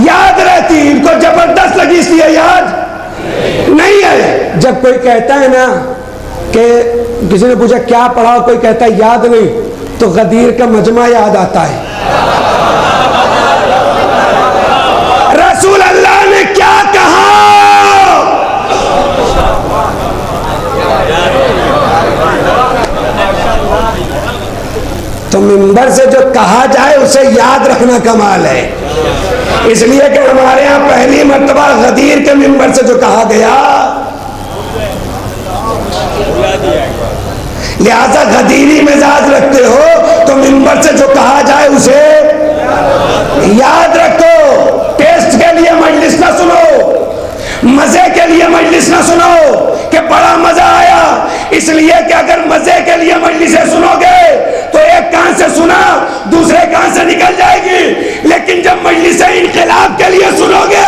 याद रहती, इनको जबरदस्त लगी इसलिए याद नहीं है। जब कोई कहता है ना कि किसी ने पूछा क्या पढ़ा, कोई कहता है याद नहीं, तो गदीर का मजमा याद आता है। रसूल अल्लाह ने क्या कहा? तो मिंबर से जो कहा जाए उसे याद रखना कमाल है। इसलिए कि हमारे यहां पहली मर्तबा गदीर के मिंबर से जो कहा गया, लिहाजा गदीरी मिजाज रखते हो तो मिंबर से जो कहा जाए उसे याद रखो। टेस्ट के लिए मजलिस ना सुनो, मजे के लिए मजलिस ना सुनो कि बड़ा मजा आया, इसलिए कि अगर मजे के लिए मजलिसें सुनोगे तो एक कान से सुना दूसरे कान से निकल जाएगी, लेकिन जब मजलिसें इनकलाब के लिए सुनोगे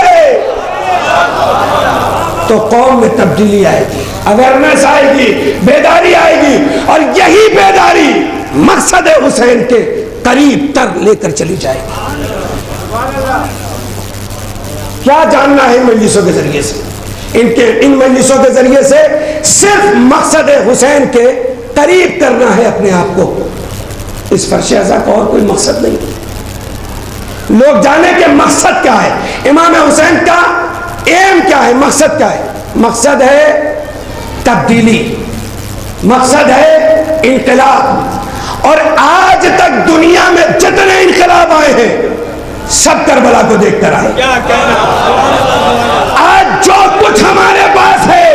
तो कौम में तब्दीली आएगी, अवेयरनेस आएगी, बेदारी आएगी। और यही बेदारी मकसद हुसैन के करीब तर लेकर चली जाएगी। क्या जानना है इन मजलिसों के जरिए से? इन मजलिसों के जरिए से सिर्फ मकसद हुसैन के करीब करना है अपने आप को। इस फर्श अज़ा का और कोई मकसद नहीं। लोग जाने के मकसद क्या है, इमाम हुसैन का एम क्या है, मकसद क्या है? मकसद है तब्दीली, मकसद है इनकलाब। और आज तक दुनिया में जितने इनकलाब आए हैं सब करबला को देखकर आए। आज जो कुछ हमारे पास है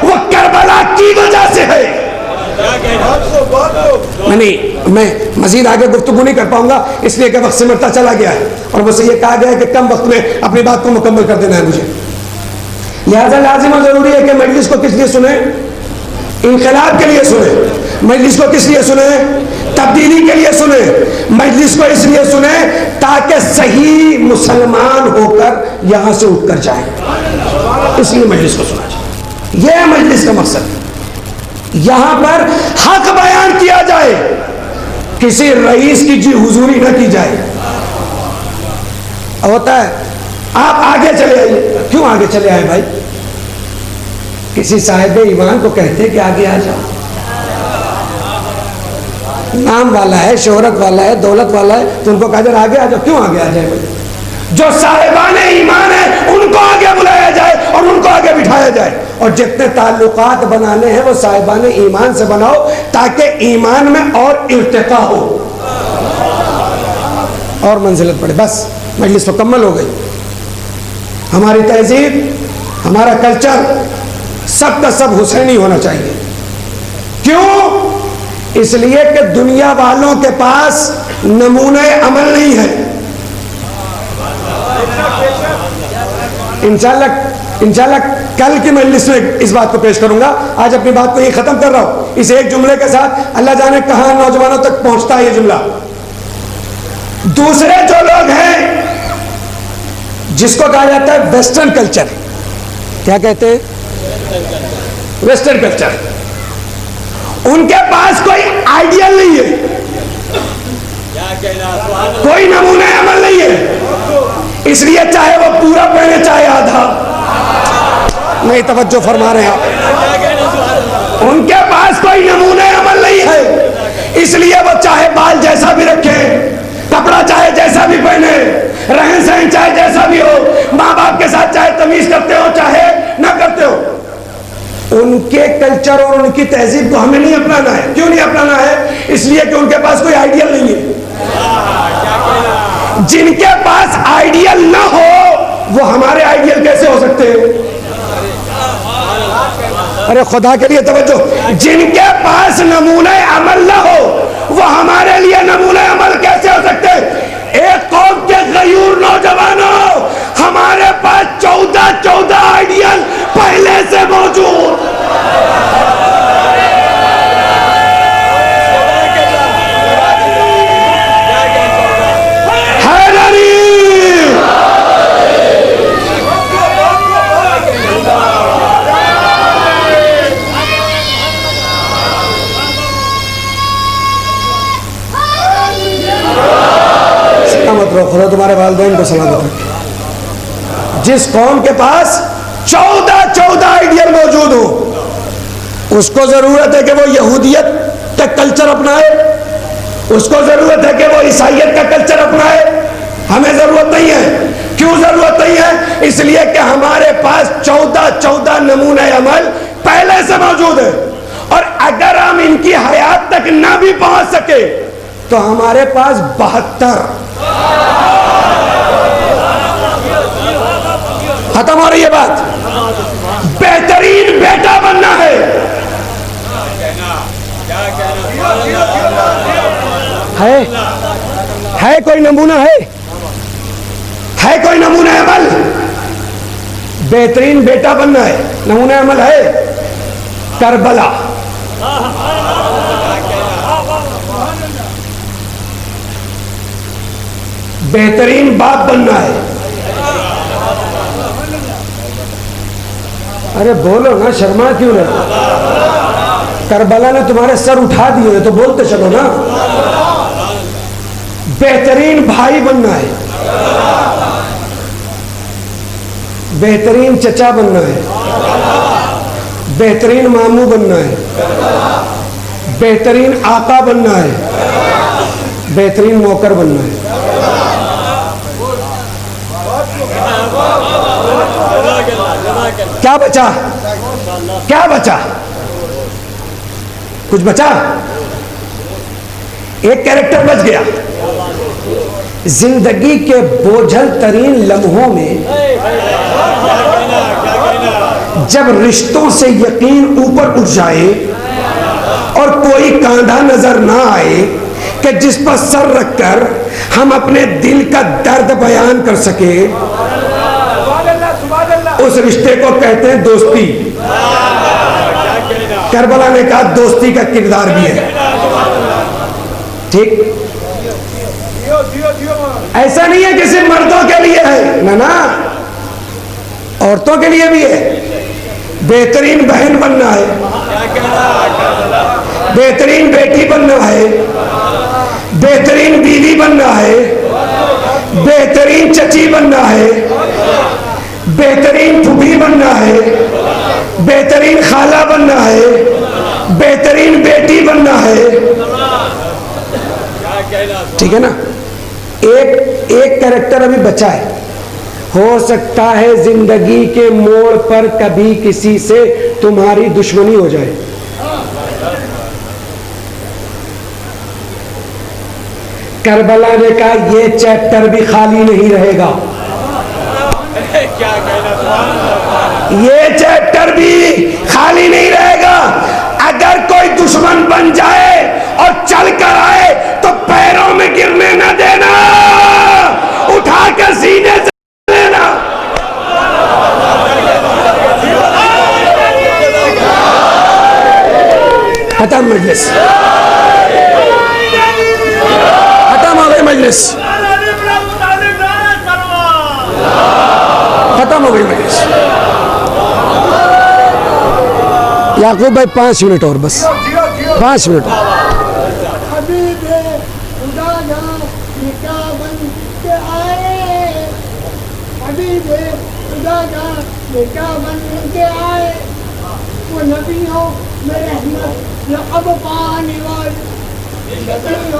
वो करबला की वजह से है। मैं मजीद आगे गुफ्तगू नहीं कर पाऊंगा इसलिए कि वक्त सिमटता चला गया है और मुझसे ये कहा गया है कि कम वक्त में अपनी बात को मुकम्मल कर देना है मुझे। लिहाजा लाजिम और जरूरी है कि मजलिस को किस लिए सुने? इनकलाब के लिए सुने। मजलिस को किस लिए सुने? तब्दीली के लिए सुने। मजलिस को इसलिए सुने ताकि सही मुसलमान होकर यहां से उठकर जाए, इसलिए मजलिस को सुना जाए। यह है मजलिस का मकसद। यहां पर हक बयान किया जाए, किसी रईस की जी हुजूरी न की जाए। होता है आप आगे चले आइए। क्यों आगे चले आए भाई? किसी साहिब ईमान को कहते कि आगे आ जाओ, नाम वाला है, शोहरत वाला है, दौलत वाला है, तो उनको कहा जाए आगे आ जाओ। क्यों आगे आ जाए भाई? जो साहिबाने ईमान है उनको आगे बुलाया जाए और उनको आगे बिठाया जाए। और जितने ताल्लुकात बनाने हैं वो साहिबाने ईमान से बनाओ ताकि ईमान में और इर्तिका हो और मंजिलत बढ़े। बस मजलिस मुकम्मल हो गई। हमारी तहजीब, हमारा कल्चर सब का सब हुसैनी होना चाहिए। क्यों? इसलिए कि दुनिया वालों के पास नमूने अमल नहीं है। इंशाल्लाह कल की मजलिस में इस बात को पेश करूंगा। आज अपनी बात को ये खत्म कर रहा हूं इस एक जुमले के साथ। अल्लाह जाने कहां नौजवानों तक पहुंचता है ये जुमला। दूसरे जो लोग हैं जिसको कहा जाता है वेस्टर्न कल्चर, क्या कहते हैं? Western culture. उनके पास कोई आइडियल नहीं है, कोई नमूने अमल नहीं है। इसलिए चाहे वो पूरा पहने चाहे आधा, नहीं तवज्जो फरमा रहे हैं आप। उनके पास कोई नमूने अमल नहीं है, इसलिए वो चाहे बाल जैसा भी रखे, कपड़ा चाहे जैसा भी पहने, रहन सहन चाहे जैसा भी हो, माँ बाप के साथ चाहे तमीज करते हो चाहे ना करते हो, उनके कल्चर और उनकी तहजीब को हमें नहीं अपनाना है। क्यों नहीं अपनाना है? इसलिए कि उनके पास कोई आइडियल नहीं है। जिनके पास आइडियल ना हो वो हमारे आइडियल कैसे हो सकते हैं? अरे खुदा के लिए तवज्जो। जिनके पास नमूने अमल ना हो वो हमारे लिए नमूने अमल कैसे हो सकते हैं? एक कौम के गयूर नौजवानों, हमारे पास 14 आइडियल पहले से मौजूद। खुदा तुम्हारे वालिदैन को सलामत रखे। जिस कौम के पास 14 आइडियल मौजूद हो उसको जरूरत है कि वो यहूदियत का कल्चर अपनाए, उसको जरूरत है कि वो ईसाइयत का कल्चर अपनाए। हमें जरूरत नहीं है। क्यों जरूरत नहीं है? इसलिए कि हमारे पास 14 नमूने अमल पहले से मौजूद है और अगर हम इनकी हयात तक ना भी पहुंच सके तो हमारे पास 72 खत्म हो रही है बात। बेहतरीन बेटा बनना है कोई नमूना है कोई नमूना अमल? बेहतरीन बेटा बनना है, नमूना अमल है करबला। बेहतरीन बाप बनना है। अरे बोलो ना, शर्मा क्यों रहे? करबला ने तुम्हारे सर उठा दिए तो बोलते चलो ना। बेहतरीन भाई बनना है, बेहतरीन चचा बनना है, बेहतरीन मामू बनना है, बेहतरीन आका बनना है, बेहतरीन नौकर बनना है। क्या बचा? क्या बचा? कुछ बचा? एक कैरेक्टर बच गया। जिंदगी के बोझल तरीन लम्हों में जब रिश्तों से यकीन ऊपर उठ जाए और कोई कांधा नजर ना आए कि जिस पर सर रखकर हम अपने दिल का दर्द बयान कर सके, उस रिश्ते को कहते हैं दोस्ती। करबला ने कहा दोस्ती का किरदार भी है। ठीक, ऐसा नहीं है कि सिर्फ मर्दों के लिए है, ना ना, औरतों के लिए भी है। बेहतरीन बहन बनना है, बेहतरीन बेटी बनना है, बेहतरीन बीवी बनना है, बेहतरीन चची बनना है, बेहतरीन फूफी बनना है, बेहतरीन खाला बनना है, बेहतरीन बेटी बनना है। ठीक है ना? एक कैरेक्टर अभी बचा है। हो सकता है जिंदगी के मोड़ पर कभी किसी से तुम्हारी दुश्मनी हो जाए। करबला ने कहा ये चैप्टर भी खाली नहीं रहेगा, ये चैप्टर भी खाली नहीं रहेगा। अगर कोई दुश्मन बन जाए और चल कर आए तो पैरों में गिरने न देना, उठाकर सीने से लेना। खत्म मजलिस, खत्म हो गई मजलिस, खत्म हो गई मजलिस। याकूब भाई 5 मिनट और, बस 5 मिनट।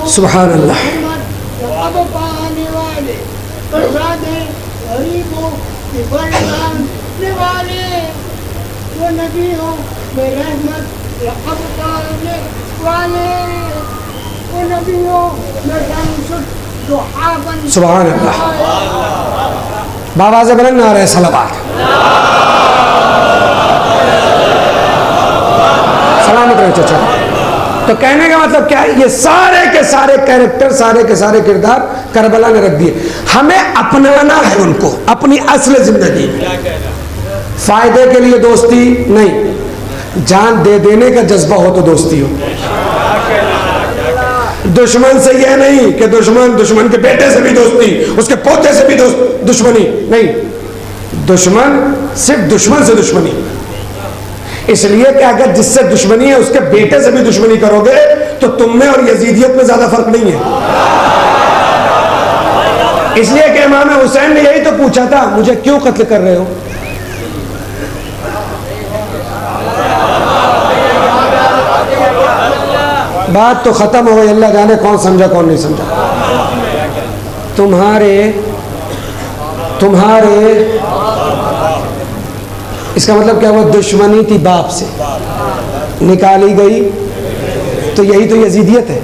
सुभान अल्लाह। वो नबी हो में रहमत रब पाने वाले, वो नबी हो में रहमत। सुभान अल्लाह। बाबा से बुलंद नारे सलावत। सलामत रहे चाचा। तो कहने का मतलब क्या है? ये सारे के सारे कैरेक्टर, सारे के सारे किरदार करबला ने रख दिए। हमें अपनाना है उनको, अपनी असली जिंदगी। फायदे के लिए दोस्ती नहीं, जान दे देने का जज्बा हो तो दोस्ती हो। दुश्मन से यह नहीं कि दुश्मन के बेटे से भी दोस्ती, उसके पोते से भी दुश्मनी नहीं। दुश्मन सिर्फ दुश्मन से दुश्मनी, इसलिए कि अगर जिससे दुश्मनी है उसके बेटे से भी दुश्मनी करोगे तो तुम में और यजीदियत में ज्यादा फर्क नहीं है। इसलिए कि इमाम हुसैन ने यही तो पूछा था, मुझे क्यों कत्ल कर रहे हो? बात तो खत्म हो गई, अल्लाह जाने कौन समझा कौन नहीं समझा। तुम्हारे इसका मतलब क्या हुआ? दुश्मनी थी बाप से, निकाली गई, तो यही तो यजीदियत है।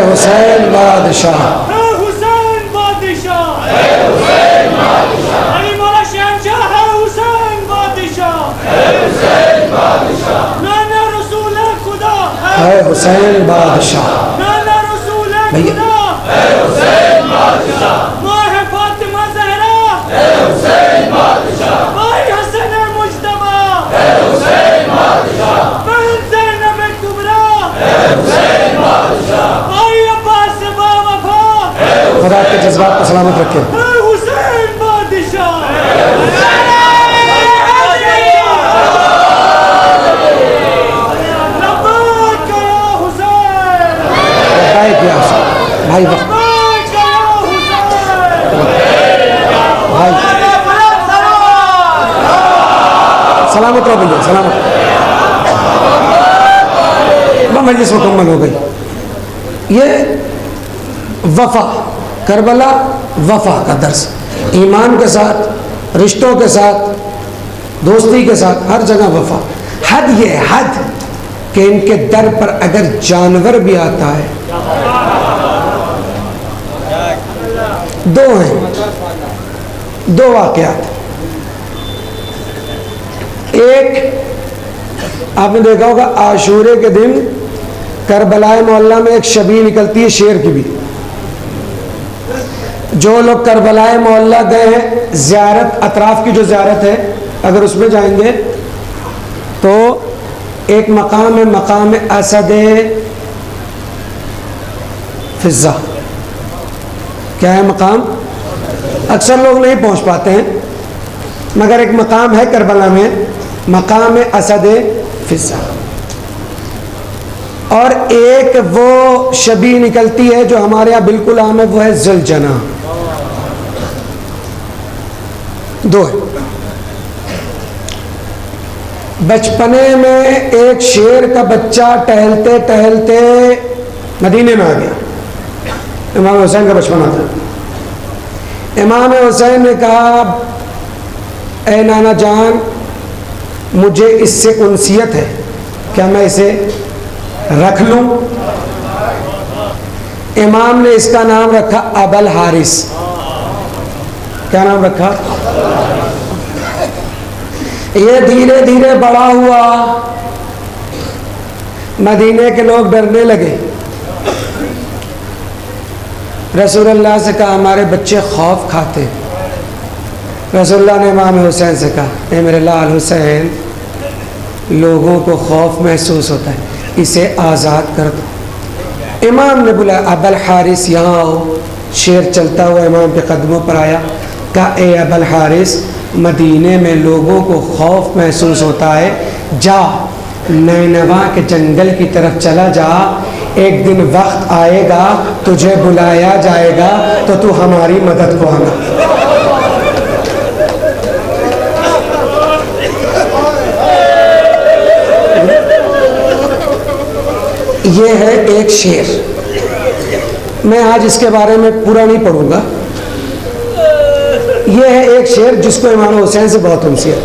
हुसैन बादशाह, है हुसैन बादशाह भैया। है खुदा के जज्बात को सलामत रखे। हुसैन बादशाह भाई वक्त भाई सलामत रहो भैया, सलामत। मजलिस मुकम्मल हो गई। ये वफा, करबला वफा का दर्स, ईमान के साथ, रिश्तों के साथ, दोस्ती के साथ, हर जगह वफा। हद ये हद कि इनके दर पर अगर जानवर भी आता है, दो हैं, दो वाकयात। एक आपने देखा होगा, आशूरे के दिन करबलाए मोहल्ला में एक शबी निकलती है शेर की भी। जो लोग करबलाए मोहल्ला गए हैं, ज़ियारत अतराफ की जो ज़ियारत है, अगर उसमें जाएंगे तो एक मकाम है, मकाम असद फिज़ा। क्या है मकाम? अक्सर लोग नहीं पहुंच पाते हैं, मगर एक मकाम है करबला में, मकाम असद फिज़ा। और एक वो शबी निकलती है जो हमारे यहाँ बिल्कुल आम है, वो है ज़ुलजना। दो है। बचपने में एक शेर का बच्चा टहलते टहलते मदीने में आ गया। इमाम हुसैन का बचपना था। इमाम हुसैन ने कहा, ए नाना जान, मुझे इससे उनसियत है, क्या मैं इसे रख लूं? इमाम ने इसका नाम रखा अबल हारिस। क्या नाम रखा? ये धीरे धीरे बड़ा हुआ, मदीने के लोग डरने लगे। रसूलुल्लाह से कहा, हमारे बच्चे खौफ खाते। रसूलुल्लाह ने इमाम हुसैन से कहा, ए मेरे लाल हुसैन, लोगों को खौफ महसूस होता है, इसे आज़ाद कर दो। इमाम ने बोला, अबल हारिस यहाँ आओ। शेर चलता हुआ इमाम के कदमों पर आया, कहा, ए अबल हारिस, मदीने में लोगों को खौफ महसूस होता है, जा नैनवा के जंगल की तरफ चला जा, एक दिन वक्त आएगा तुझे बुलाया जाएगा तो तू हमारी मदद को आना। ये है एक शेर। मैं आज इसके बारे में पूरा नहीं पढ़ूंगा। ये है एक शेर जिसको इमाम हुसैन से बहुत उनसियत।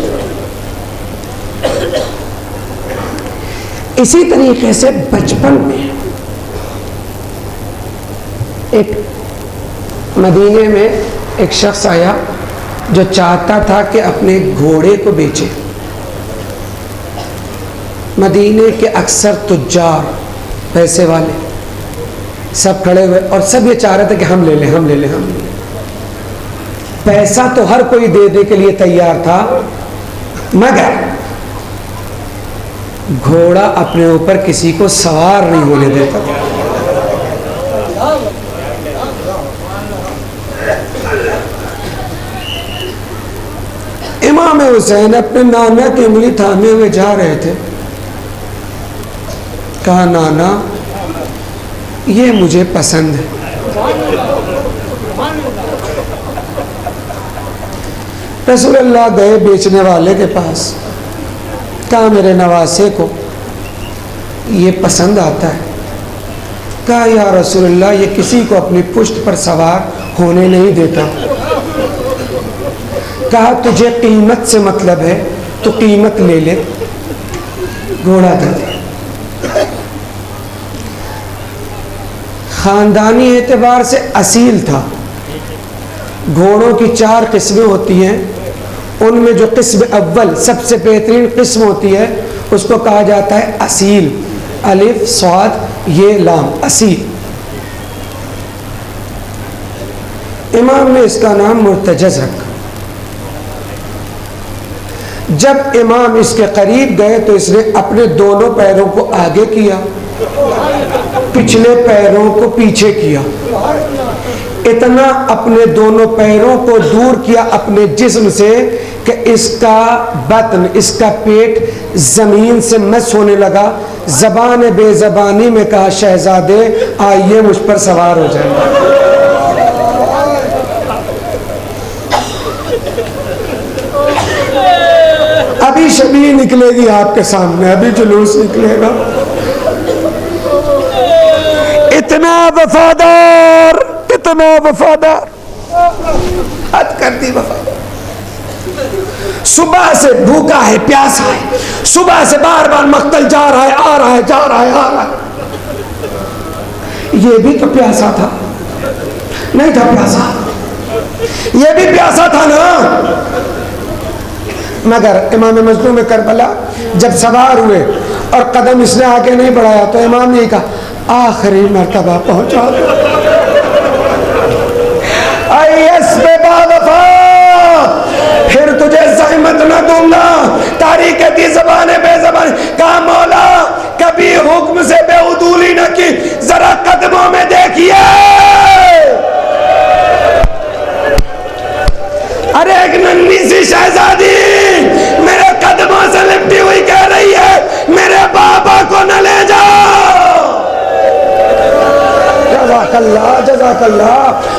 इसी तरीके से बचपन में एक मदीने में एक शख्स आया जो चाहता था कि अपने घोड़े को बेचे। मदीने के अक्सर तुज्जार, पैसे वाले सब खड़े हुए और सब ये चाह रहे थे कि हम ले लें, हम ले लें, हम ले लें। पैसा तो हर कोई देने के लिए तैयार था, मगर घोड़ा अपने ऊपर किसी को सवार नहीं होने देता। इमाम हुसैन अपने नाना की उंगली थामे हुए जा रहे थे। कहा, नाना, ये मुझे पसंद है। रसूलुल्लाह गए बेचने वाले के पास, कहा, मेरे नवासे को ये पसंद आता है। कहा, या रसूलुल्लाह, ये किसी को अपनी पुश्त पर सवार होने नहीं देता। कहा, तुझे कीमत से मतलब है तो कीमत ले ले, घोड़ा दे दे। खानदानी एतबार से असील था। घोड़ों की 4 किस्में होती हैं, उनमें जो किस्म अव्वल सबसे बेहतरीन किस्म होती है उसको कहा जाता है असील। अलिफ स्वाद ये लाम, असील। इमाम ने इसका नाम मुर्तजज़ रखा। जब इमाम इसके करीब गए तो इसने अपने दोनों पैरों को आगे किया, पिछले पैरों को पीछे किया। इतना अपने दोनों पैरों को दूर किया अपने जिस्म से कि इसका बतन, इसका पेट जमीन से मस होने लगा। जबान बेजबानी में कहा, शहजादे आइए मुझ पर सवार हो जाए। अभी शबी निकलेगी आपके सामने, अभी जुलूस निकलेगा। इतना वफादार, इतना वफादार, हद कर दी वफादार। सुबह से भूखा है, प्यासा है, सुबह से बार बार मक्तल जा रहा है, आ रहा है, जा रहा है, आ रहा है। ये भी तो प्यासा था, नहीं था प्यासा? ये भी प्यासा था ना। मगर इमाम मजलूम में करबला जब सवार हुए और कदम इसने आगे नहीं बढ़ाया तो इमाम ने कहा, आखिरी मर्तबा पहुंचा। फिर तुझे ज़हमत न दूंगा। तारीख की ज़बान बेज़बान कहा, मौला कभी हुक्म से बेउदूली न की, जरा कदमों में देखिए। अरे एक नन्ही सी शहजादी मेरे कदमों से लिपटी हुई कह रही है, मेरे बाबा को न ले जाओ। जज़ाकल्लाह, जज़ाकल्लाह।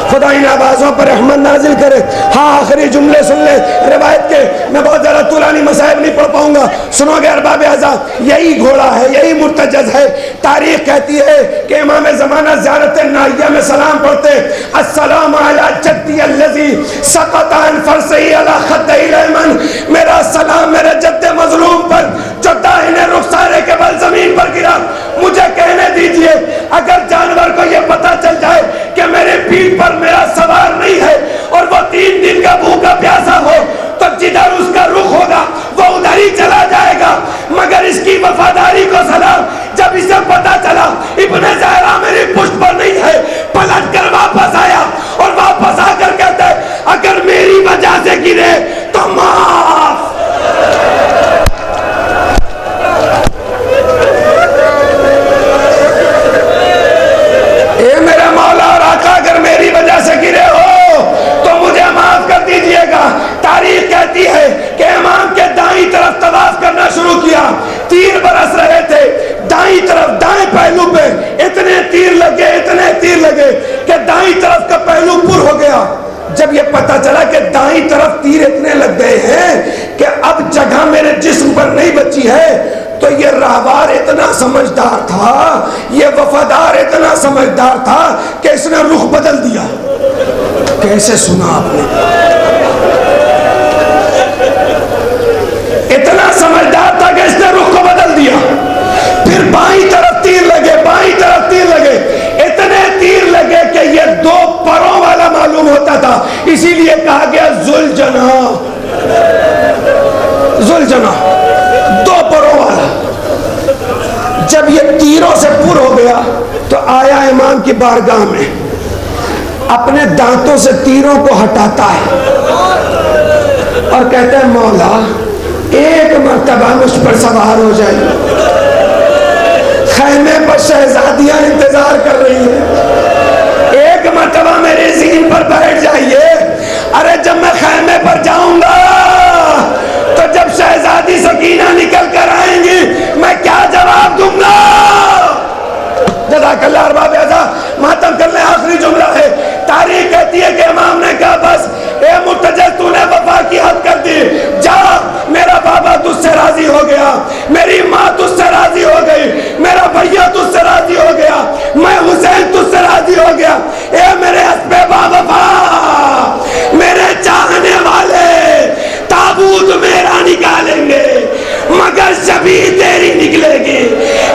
खुदा इन आवाज़ों पर रहमत नाजिल करे। हाँ, आखिरी जुमले सुन ले रिवायत के। मैं बहुत ज़्यादा तुलानी मसाइब नहीं पढ़ पाऊंगा, सुनोगे अरबाब आज़ाद। यही घोड़ा है, यही मुर्तजज़ है। तारीख कहती है कि इमाम ज़माना ज़ियारत नाहिया में सलाम पढ़ते, अस्सलाम अला जद्दी अल्लज़ी सक़त अन फ़रसिही अला ख़द्दिहिल अयमन। मेरा सलाम मेरे जद्द मज़लूम पर जो दाहिने रुखसारे के बल ज़मीन पर गिरा। मुझे कहने दीजिए, अगर जानवर को यह पता चल जाए कि मेरे पीठ पर मेरा सवार नहीं है और वो 3 दिन का भूखा प्यासा हो, तो जिधर उसका रुख होगा वो उधर ही चला जाएगा। मगर इसकी वफादारी को सलाम जब इसे पता चला इब्ने ज़हरा मेरी पुष्ट पर नहीं है, पलट कर वापस आया और वापस आकर कहता है, अगर मेरी वजह से गिरे तो माफ। मेरे मौला और आका, अगर मेरी वजह से गिरे हो तो मुझे माफ कर दीजिएगा। तारीख कहती है कि इमाम के दाईं तरफ तवाफ करना शुरू किया। तीर बरस रहे थे दाईं तरफ, दाएं पहलू पे इतने तीर लगे, इतने तीर लगे कि दाईं तरफ का पहलू पुर हो गया। जब ये पता चला कि दाईं तरफ तीर इतने लग गए हैं कि अब जगह मेरे जिस्म पर नहीं बची है, तो ये राहवार इतना समझदार था, ये वफादार इतना समझदार था कि इसने रुख बदल दिया। कैसे सुना आपने? इतना समझदार था कि इसने रुख को बदल दिया। फिर बाईं तरफ तीर लगे, बाईं तरफ तीर लगे, इतने तीर लगे कि ये 2 परों वाला मालूम होता था, इसीलिए कहा गया जुलजना। जुलजना 2 परों वाला। जब ये तीरों से पुर हो गया तो आया इमाम की बारगाह में, अपने दांतों से तीरों को हटाता है और कहता है, मौला एक मर्तबा मुझ पर सवार हो जाए। खैमे पर शहजादियां इंतजार कर रही हैं, एक मर्तबा मेरे ज़ीन पर बैठ जाइए। अरे जब मैं खैमे पर जाऊंगा तो जब शहजादी सकीना निकल कर आएंगी मैं क्या जवाब दूंगा? जज़ाकल्लाह अरबाब आज़ाद, मातम कर ले। आखिरी जुमला है। तारीख कहती है कि इमाम ने कहा, बस ए मुर्तजज़, तूने वफा की हद कर दी, जा। मेरा बाबा तुझसे राजी हो गया, मेरी माँ तुझसे राजी हो गई, मेरा भैया तुझसे राजी हो गया, मैं हुसैन तुझसे राजी हो गया। ए मेरे हस्बे बावफा, मेरे चाहने वाले, ताबूत मेरा निकालेंगे मगर शबी तेरी निकलेगी।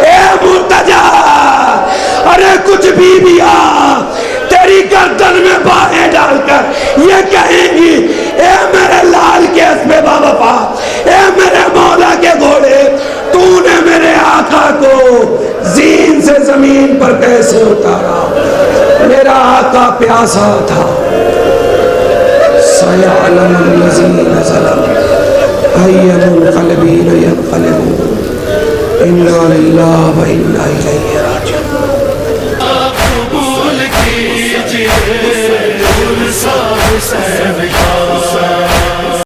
ए मुर्तजा, अरे कुछ बीबियां तेरी गर्दन में बाहें डालकर ये कहेंगी, ए मेरे लाल के हस्बे बावफा, ए मेरे मौला के घोड़े, तूने मेरे आका को ज़ीन से जमीन पर कैसे उतारा? मेरा आका प्यासा था।